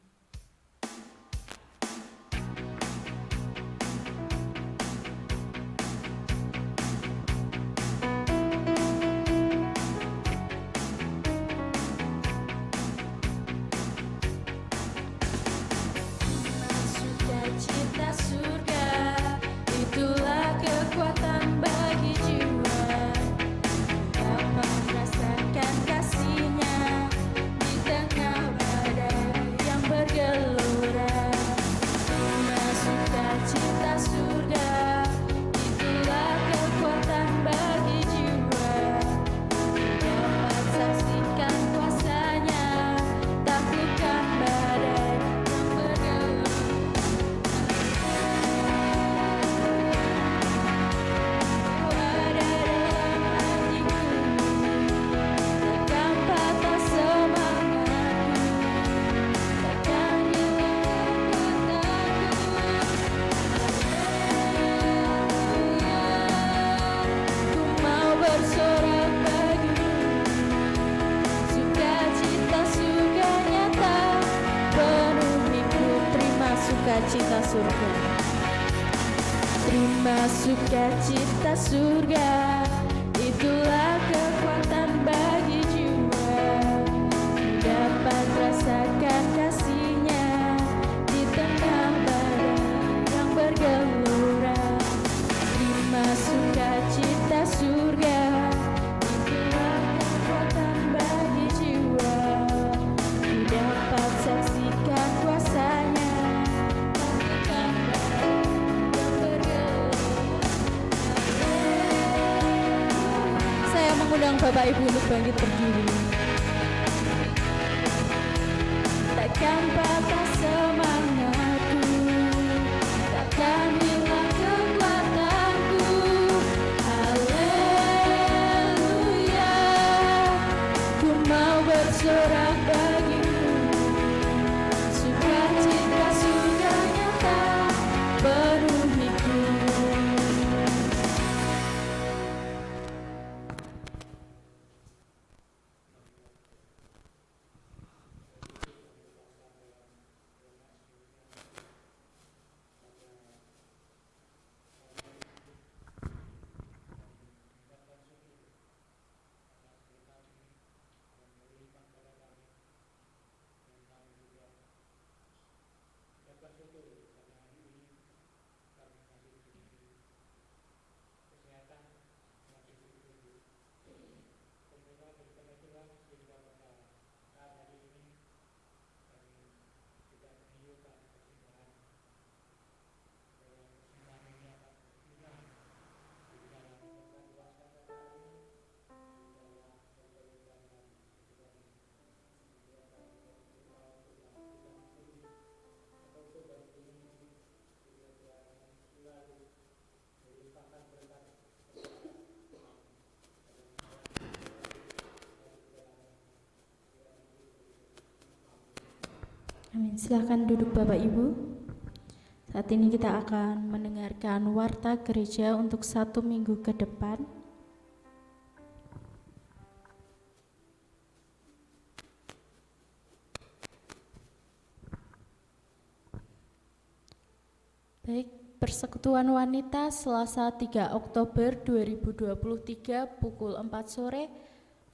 Sukacita surga, terima sukacita surga, itulah kekuatan bagi jiwa, dapat rasakan kasih-Nya di tengah badai yang bergelora. Terima sukacita surga, itulah kekuatan bagi jiwa, dapat saksikan kuasa-Nya. Mengundang Bapak Ibu untuk bangkit berdiri. Takkan patah semangatku, takkan hilang kekuatanku. Haleluya, ku mau bersorak bagimu. Sukacita surga nyata penuhiku. Amin. Silakan duduk Bapak Ibu. Saat ini kita akan mendengarkan warta gereja untuk 1 minggu ke depan. Baik, Persekutuan Wanita Selasa 3 Oktober 2023 pukul 4 sore.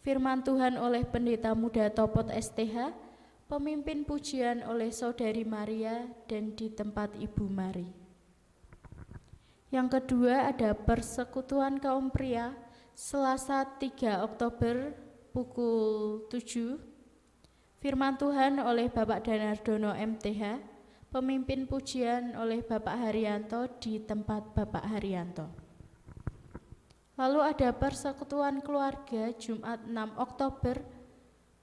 Firman Tuhan oleh Pendeta Muda Topot STH, pemimpin pujian oleh Saudari Maria dan di tempat Ibu Mari. Yang kedua ada Persekutuan Kaum Pria Selasa 3 Oktober pukul 7. Firman Tuhan oleh Bapak Danardono MTH, pemimpin pujian oleh Bapak Haryanto di tempat Bapak Haryanto. Lalu ada Persekutuan Keluarga Jumat 6 Oktober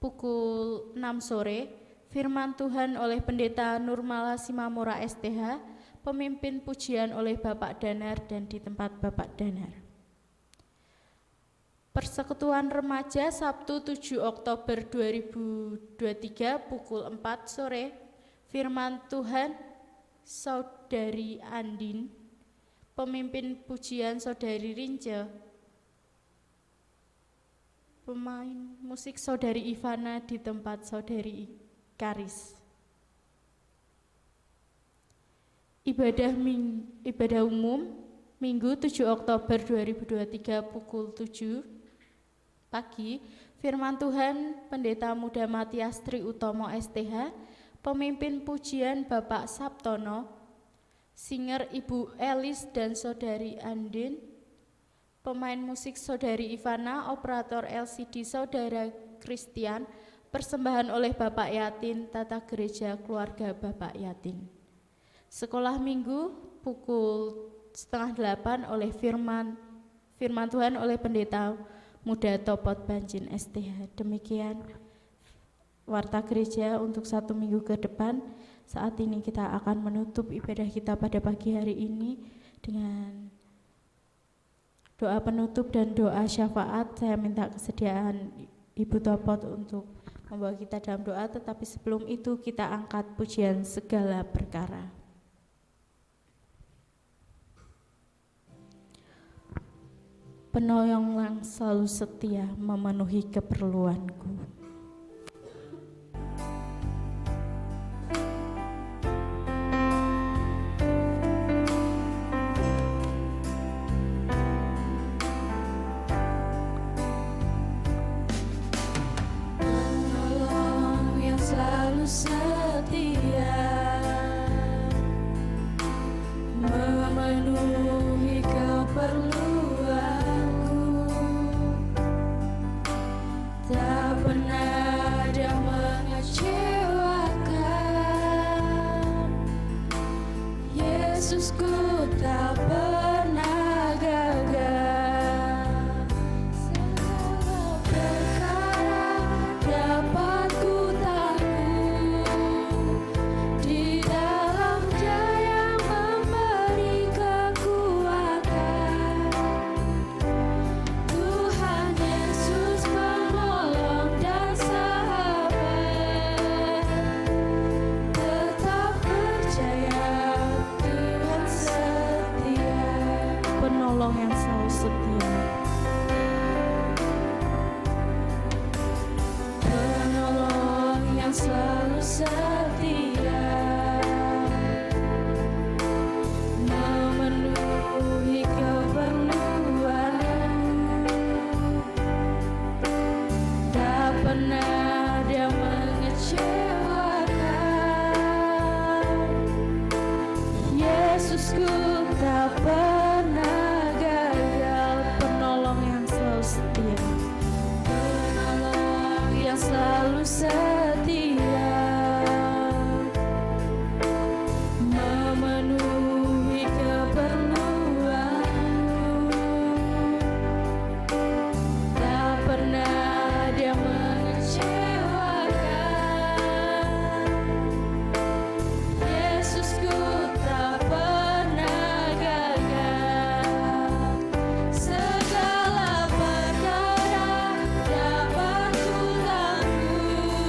pukul 6 sore. Firman Tuhan oleh Pendeta Nurmala Simamora STH, pemimpin pujian oleh Bapak Danar dan di tempat Bapak Danar. Persekutuan Remaja Sabtu 7 Oktober 2023 pukul 4 sore. Firman Tuhan Saudari Andin, pemimpin pujian Saudari Rince, pemain musik Saudari Ivana di tempat Saudari Karis. Ibadah umum Minggu 7 Oktober 2023 pukul 7 pagi. Firman Tuhan Pendeta Muda Matias Tri Utomo STH, pemimpin pujian Bapak Sabtono, singer Ibu Elis dan Saudari Andin, pemain musik Saudari Ivana, operator LCD Saudara Christian, persembahan oleh Bapak Yatin, Tata Gereja Keluarga Bapak Yatin. Sekolah Minggu pukul 7:30 oleh firman Tuhan oleh Pendeta Muda Topot Banjin STH. Demikian warta gereja untuk 1 minggu ke depan. Saat ini kita akan menutup ibadah kita pada pagi hari ini dengan doa penutup dan doa syafaat. Saya minta kesediaan Ibu Topot untuk membawa kita dalam doa, tetapi sebelum itu kita angkat pujian segala perkara. Penolong yang selalu setia memenuhi keperluanku. Penolong yang selalu setia memenuhi keperluanku. Tak pernah dia mengecewakan. Yesusku tak pernah gagal. Segala perkara dapat ku tanggung di dalam Dia yang memberi kekuatan. Tuhan Yesus penolong dan sahabat, tetap percaya Tuhan setia. Penolong yang selalu setia. Penolong yang selalu setia memenuhi keperluan. Tak pernah dia mengecewakan. Yesusku tak pernah gagal. Penolong yang selalu setia. Penolong yang selalu setia memenuhi keperluanku. Tak pernah dia mengecewakan. Yesusku tak pernah gagal. Segala perkara dapat ku tanggung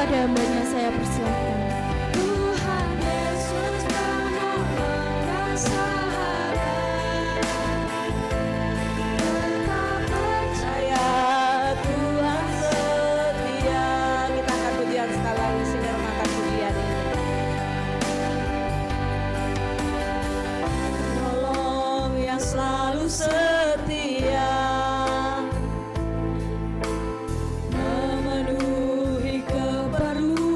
kepada hambanya saya persilahkan. Tuhan Yesus penolong dan sahabat, tetap percaya Tuhan setia. Kita angkat pujian sekali lagi, sehingga angkat pujian ini. Penolong yang selalu setia, memenuhi keperluanku.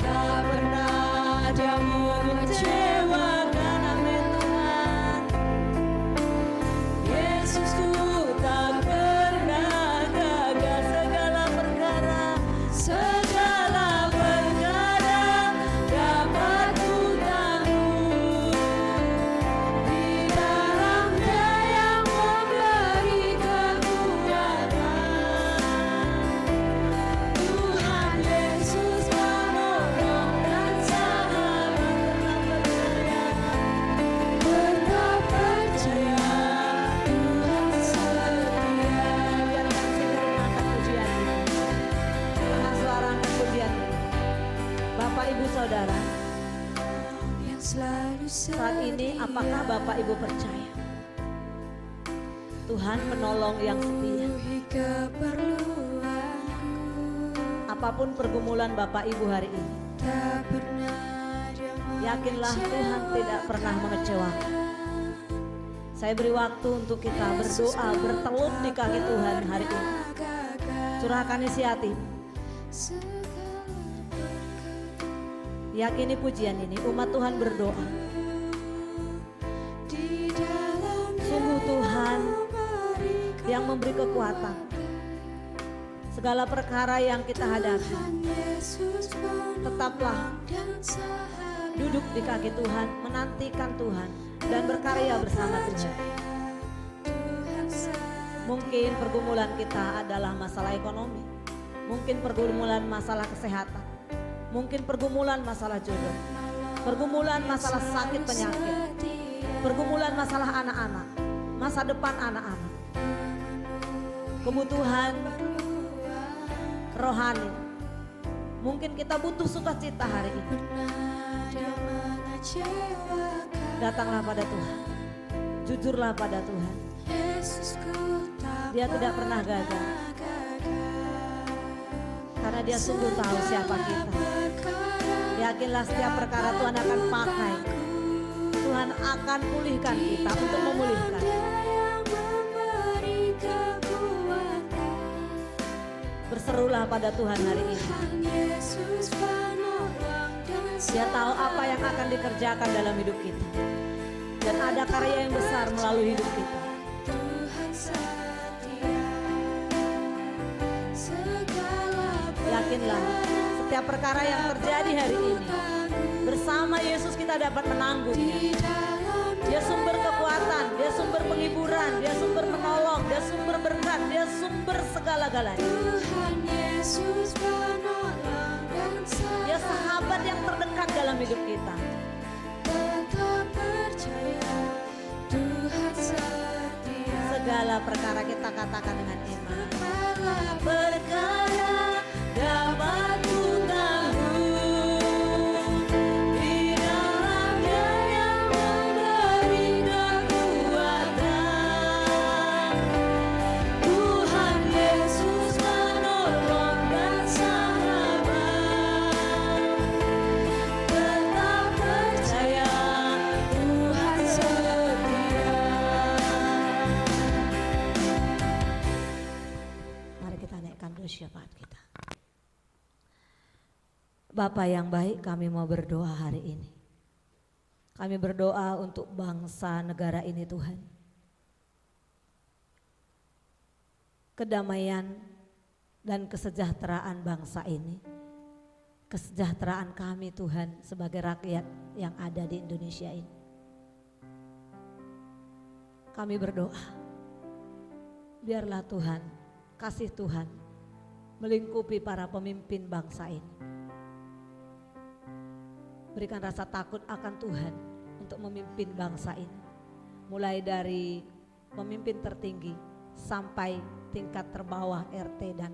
Tak pernah Dia mengecewakan, amin Tuhan. Yesusku tak pernah gagal. Segala perkara dapat ku tanggung di dalam Dia yang memberi kekuatan. Tuhan Yesus penolong dan sahabat, tetap percaya Tuhan setia. Biarkan sini angkat pujian dengan suara angkat pujian. Bapak Ibu Saudara, yang selalu saat ini apakah Bapak Ibu percaya Tuhan penolong yang setia? memenuhi keperluanku, Apapun pergumulan Bapak Ibu hari ini, tak pernah Dia yakinlah Tuhan tidak pernah mengecewakan. Saya beri waktu untuk kita berdoa, bertelut di kaki Tuhan hari ini. Curahkan isi hati. Yakini pujian ini, umat Tuhan berdoa. Sungguh Tuhan yang memberi kekuatan. Segala perkara yang kita hadapi, tetaplah duduk di kaki Tuhan, menantikan Tuhan, dan berkarya bersama Tuhan. Mungkin pergumulan kita adalah masalah ekonomi, mungkin pergumulan masalah kesehatan, mungkin pergumulan masalah jodoh, pergumulan masalah sakit penyakit, pergumulan masalah anak-anak, masa depan anak-anak, kebutuhan rohani. Mungkin kita butuh sukacita hari ini. Datanglah pada Tuhan, jujurlah pada Tuhan. Dia tidak pernah gagal, karena Dia sungguh tahu siapa kita. Yakinlah setiap perkara Tuhan akan pakai. Tuhan akan pulihkan kita untuk memulihkan. Berserulah pada Tuhan hari ini. Dia tahu apa yang akan dikerjakan dalam hidup kita, dan ada karya yang besar melalui hidup kita. Yakinlah setiap perkara yang terjadi hari ini, bersama Yesus kita dapat menanggungnya. Dia sumber kekuatan, Dia sumber penghiburan, Dia sumber menolong, Dia sumber berkat, Dia sumber segala-galanya. Dia sahabat yang terdekat dalam hidup kita. Segala perkara kita katakan dengan iman. Perkara dapat ku tanggung di dalam Dia yang memberi kekuatan. Tuhan Yesus penolong dan sahabat, tetap percaya Tuhan setia. Mari kita naikkan dulu syafaat kita. Bapa yang baik, kami mau berdoa hari ini. Kami berdoa untuk bangsa negara ini Tuhan. Kedamaian dan kesejahteraan bangsa ini. Kesejahteraan kami Tuhan sebagai rakyat yang ada di Indonesia ini. Kami berdoa, biarlah Tuhan, kasih Tuhan melingkupi para pemimpin bangsa ini. Berikan rasa takut akan Tuhan untuk memimpin bangsa ini. Mulai dari pemimpin tertinggi sampai tingkat terbawah RT dan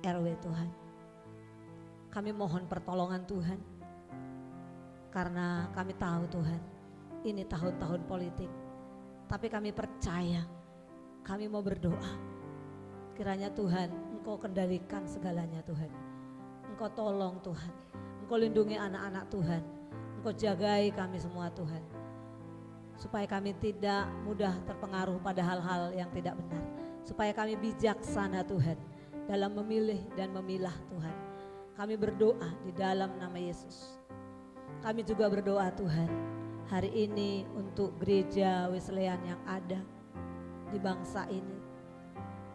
RW Tuhan. Kami mohon pertolongan Tuhan, karena kami tahu Tuhan ini tahun-tahun politik, tapi kami percaya, kami mau berdoa kiranya Tuhan Engkau kendalikan segalanya Tuhan. Engkau tolong Tuhan, Engkau lindungi anak-anak Tuhan, Engkau jagai kami semua Tuhan, supaya kami tidak mudah terpengaruh pada hal-hal yang tidak benar, supaya kami bijaksana Tuhan dalam memilih dan memilah Tuhan. Kami berdoa di dalam nama Yesus. Kami juga berdoa Tuhan hari ini untuk gereja Wesleyan yang ada di bangsa ini.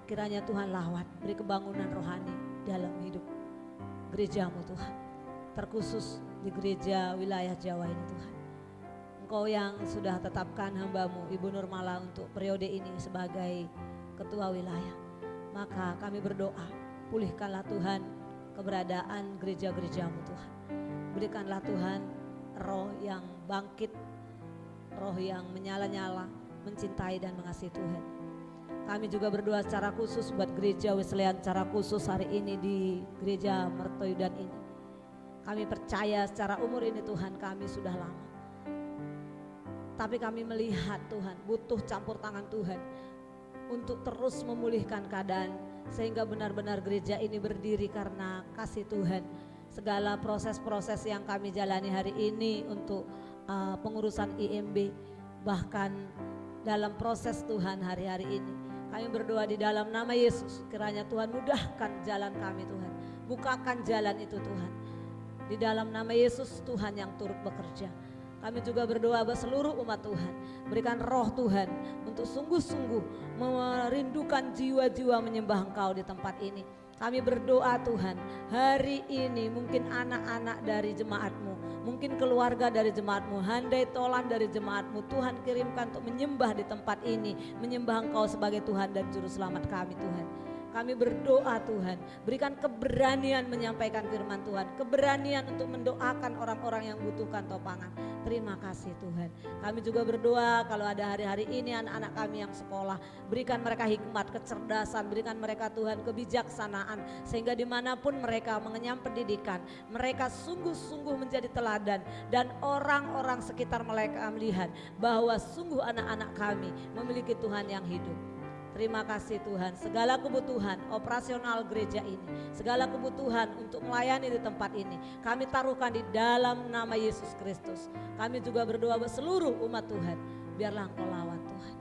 Kiranya Tuhan lawat, beri kebangunan rohani dalam hidup gerejamu Tuhan, terkhusus di gereja wilayah Jawa ini Tuhan. Engkau yang sudah tetapkan hambamu Ibu Nurmala untuk periode ini sebagai ketua wilayah, maka kami berdoa, pulihkanlah Tuhan keberadaan gereja-gerejamu Tuhan. Berikanlah Tuhan roh yang bangkit, roh yang menyala-nyala, mencintai dan mengasihi Tuhan. Kami juga berdoa secara khusus buat gereja Wesleyan secara khusus hari ini di gereja Mertoyudan ini. Kami percaya secara umur ini Tuhan kami sudah lama, tapi kami melihat Tuhan butuh campur tangan Tuhan untuk terus memulihkan keadaan, sehingga benar-benar gereja ini berdiri karena kasih Tuhan. Segala proses-proses yang kami jalani hari ini untuk pengurusan IMB, bahkan dalam proses Tuhan hari-hari ini, kami berdoa di dalam nama Yesus, kiranya Tuhan mudahkan jalan kami Tuhan, bukakan jalan itu Tuhan. Di dalam nama Yesus Tuhan yang turut bekerja. Kami juga berdoa buat seluruh umat Tuhan, berikan roh Tuhan untuk sungguh-sungguh merindukan jiwa-jiwa menyembah Engkau di tempat ini. Kami berdoa Tuhan, hari ini mungkin anak-anak dari jemaat-Mu, mungkin keluarga dari jemaat-Mu, handai tolan dari jemaat-Mu, Tuhan kirimkan untuk menyembah di tempat ini, menyembah Engkau sebagai Tuhan dan Juru Selamat kami Tuhan. Kami berdoa Tuhan, berikan keberanian menyampaikan firman Tuhan, keberanian untuk mendoakan orang-orang yang butuhkan topangan. Terima kasih Tuhan. Kami juga berdoa kalau ada hari-hari ini anak-anak kami yang sekolah, berikan mereka hikmat, kecerdasan, berikan mereka Tuhan kebijaksanaan, sehingga dimanapun mereka mengenyam pendidikan, mereka sungguh-sungguh menjadi teladan, dan orang-orang sekitar mereka melihat bahwa sungguh anak-anak kami memiliki Tuhan yang hidup. Terima kasih Tuhan, segala kebutuhan operasional gereja ini, segala kebutuhan untuk melayani di tempat ini, kami taruhkan di dalam nama Yesus Kristus. Kami juga berdoa buat seluruh umat Tuhan, biarlah Engkau lawat Tuhan.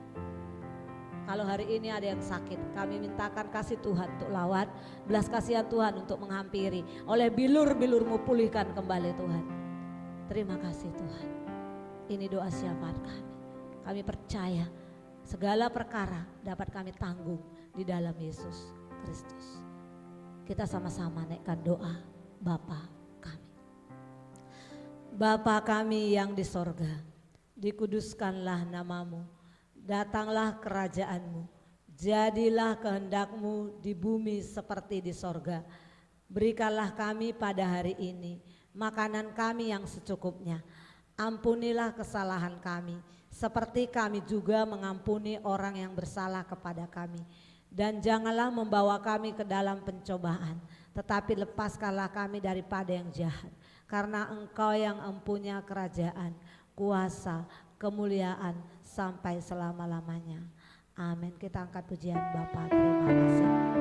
Kalau hari ini ada yang sakit, kami mintakan kasih Tuhan untuk lawat, belas kasihan Tuhan untuk menghampiri, oleh bilur-bilur-Mu pulihkan kembali Tuhan. Terima kasih Tuhan, ini doa syafaat kami. Kami percaya segala perkara dapat kami tanggung di dalam Yesus Kristus. Kita sama-sama naikkan doa. Bapa kami. Bapa kami yang di sorga, dikuduskanlah namamu, datanglah kerajaanmu, jadilah kehendak-Mu di bumi seperti di sorga. Berikanlah kami pada hari ini makanan kami yang secukupnya. Ampunilah kesalahan kami, seperti kami juga mengampuni orang yang bersalah kepada kami. Dan janganlah membawa kami ke dalam pencobaan, tetapi lepaskanlah kami daripada yang jahat. Karena Engkau yang empunya kerajaan, kuasa, kemuliaan sampai selama-lamanya. Amin. Kita angkat pujian Bapa. Terima kasih. Terima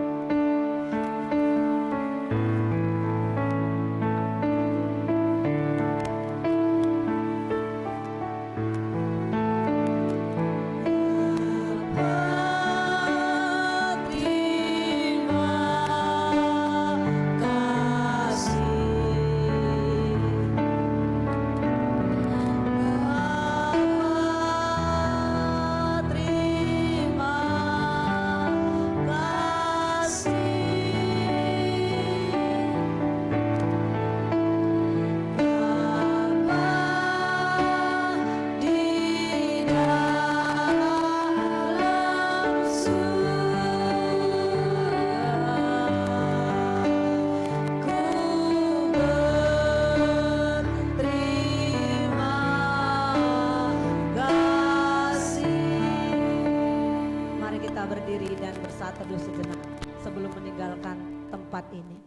saat teduh sejenak sebelum meninggalkan tempat ini.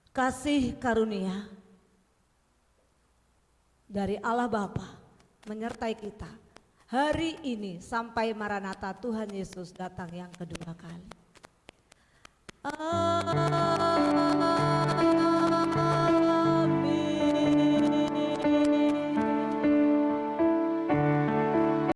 Kasih karunia dari Allah Bapa menyertai kita hari ini sampai Maranatha Tuhan Yesus datang yang kedua kali.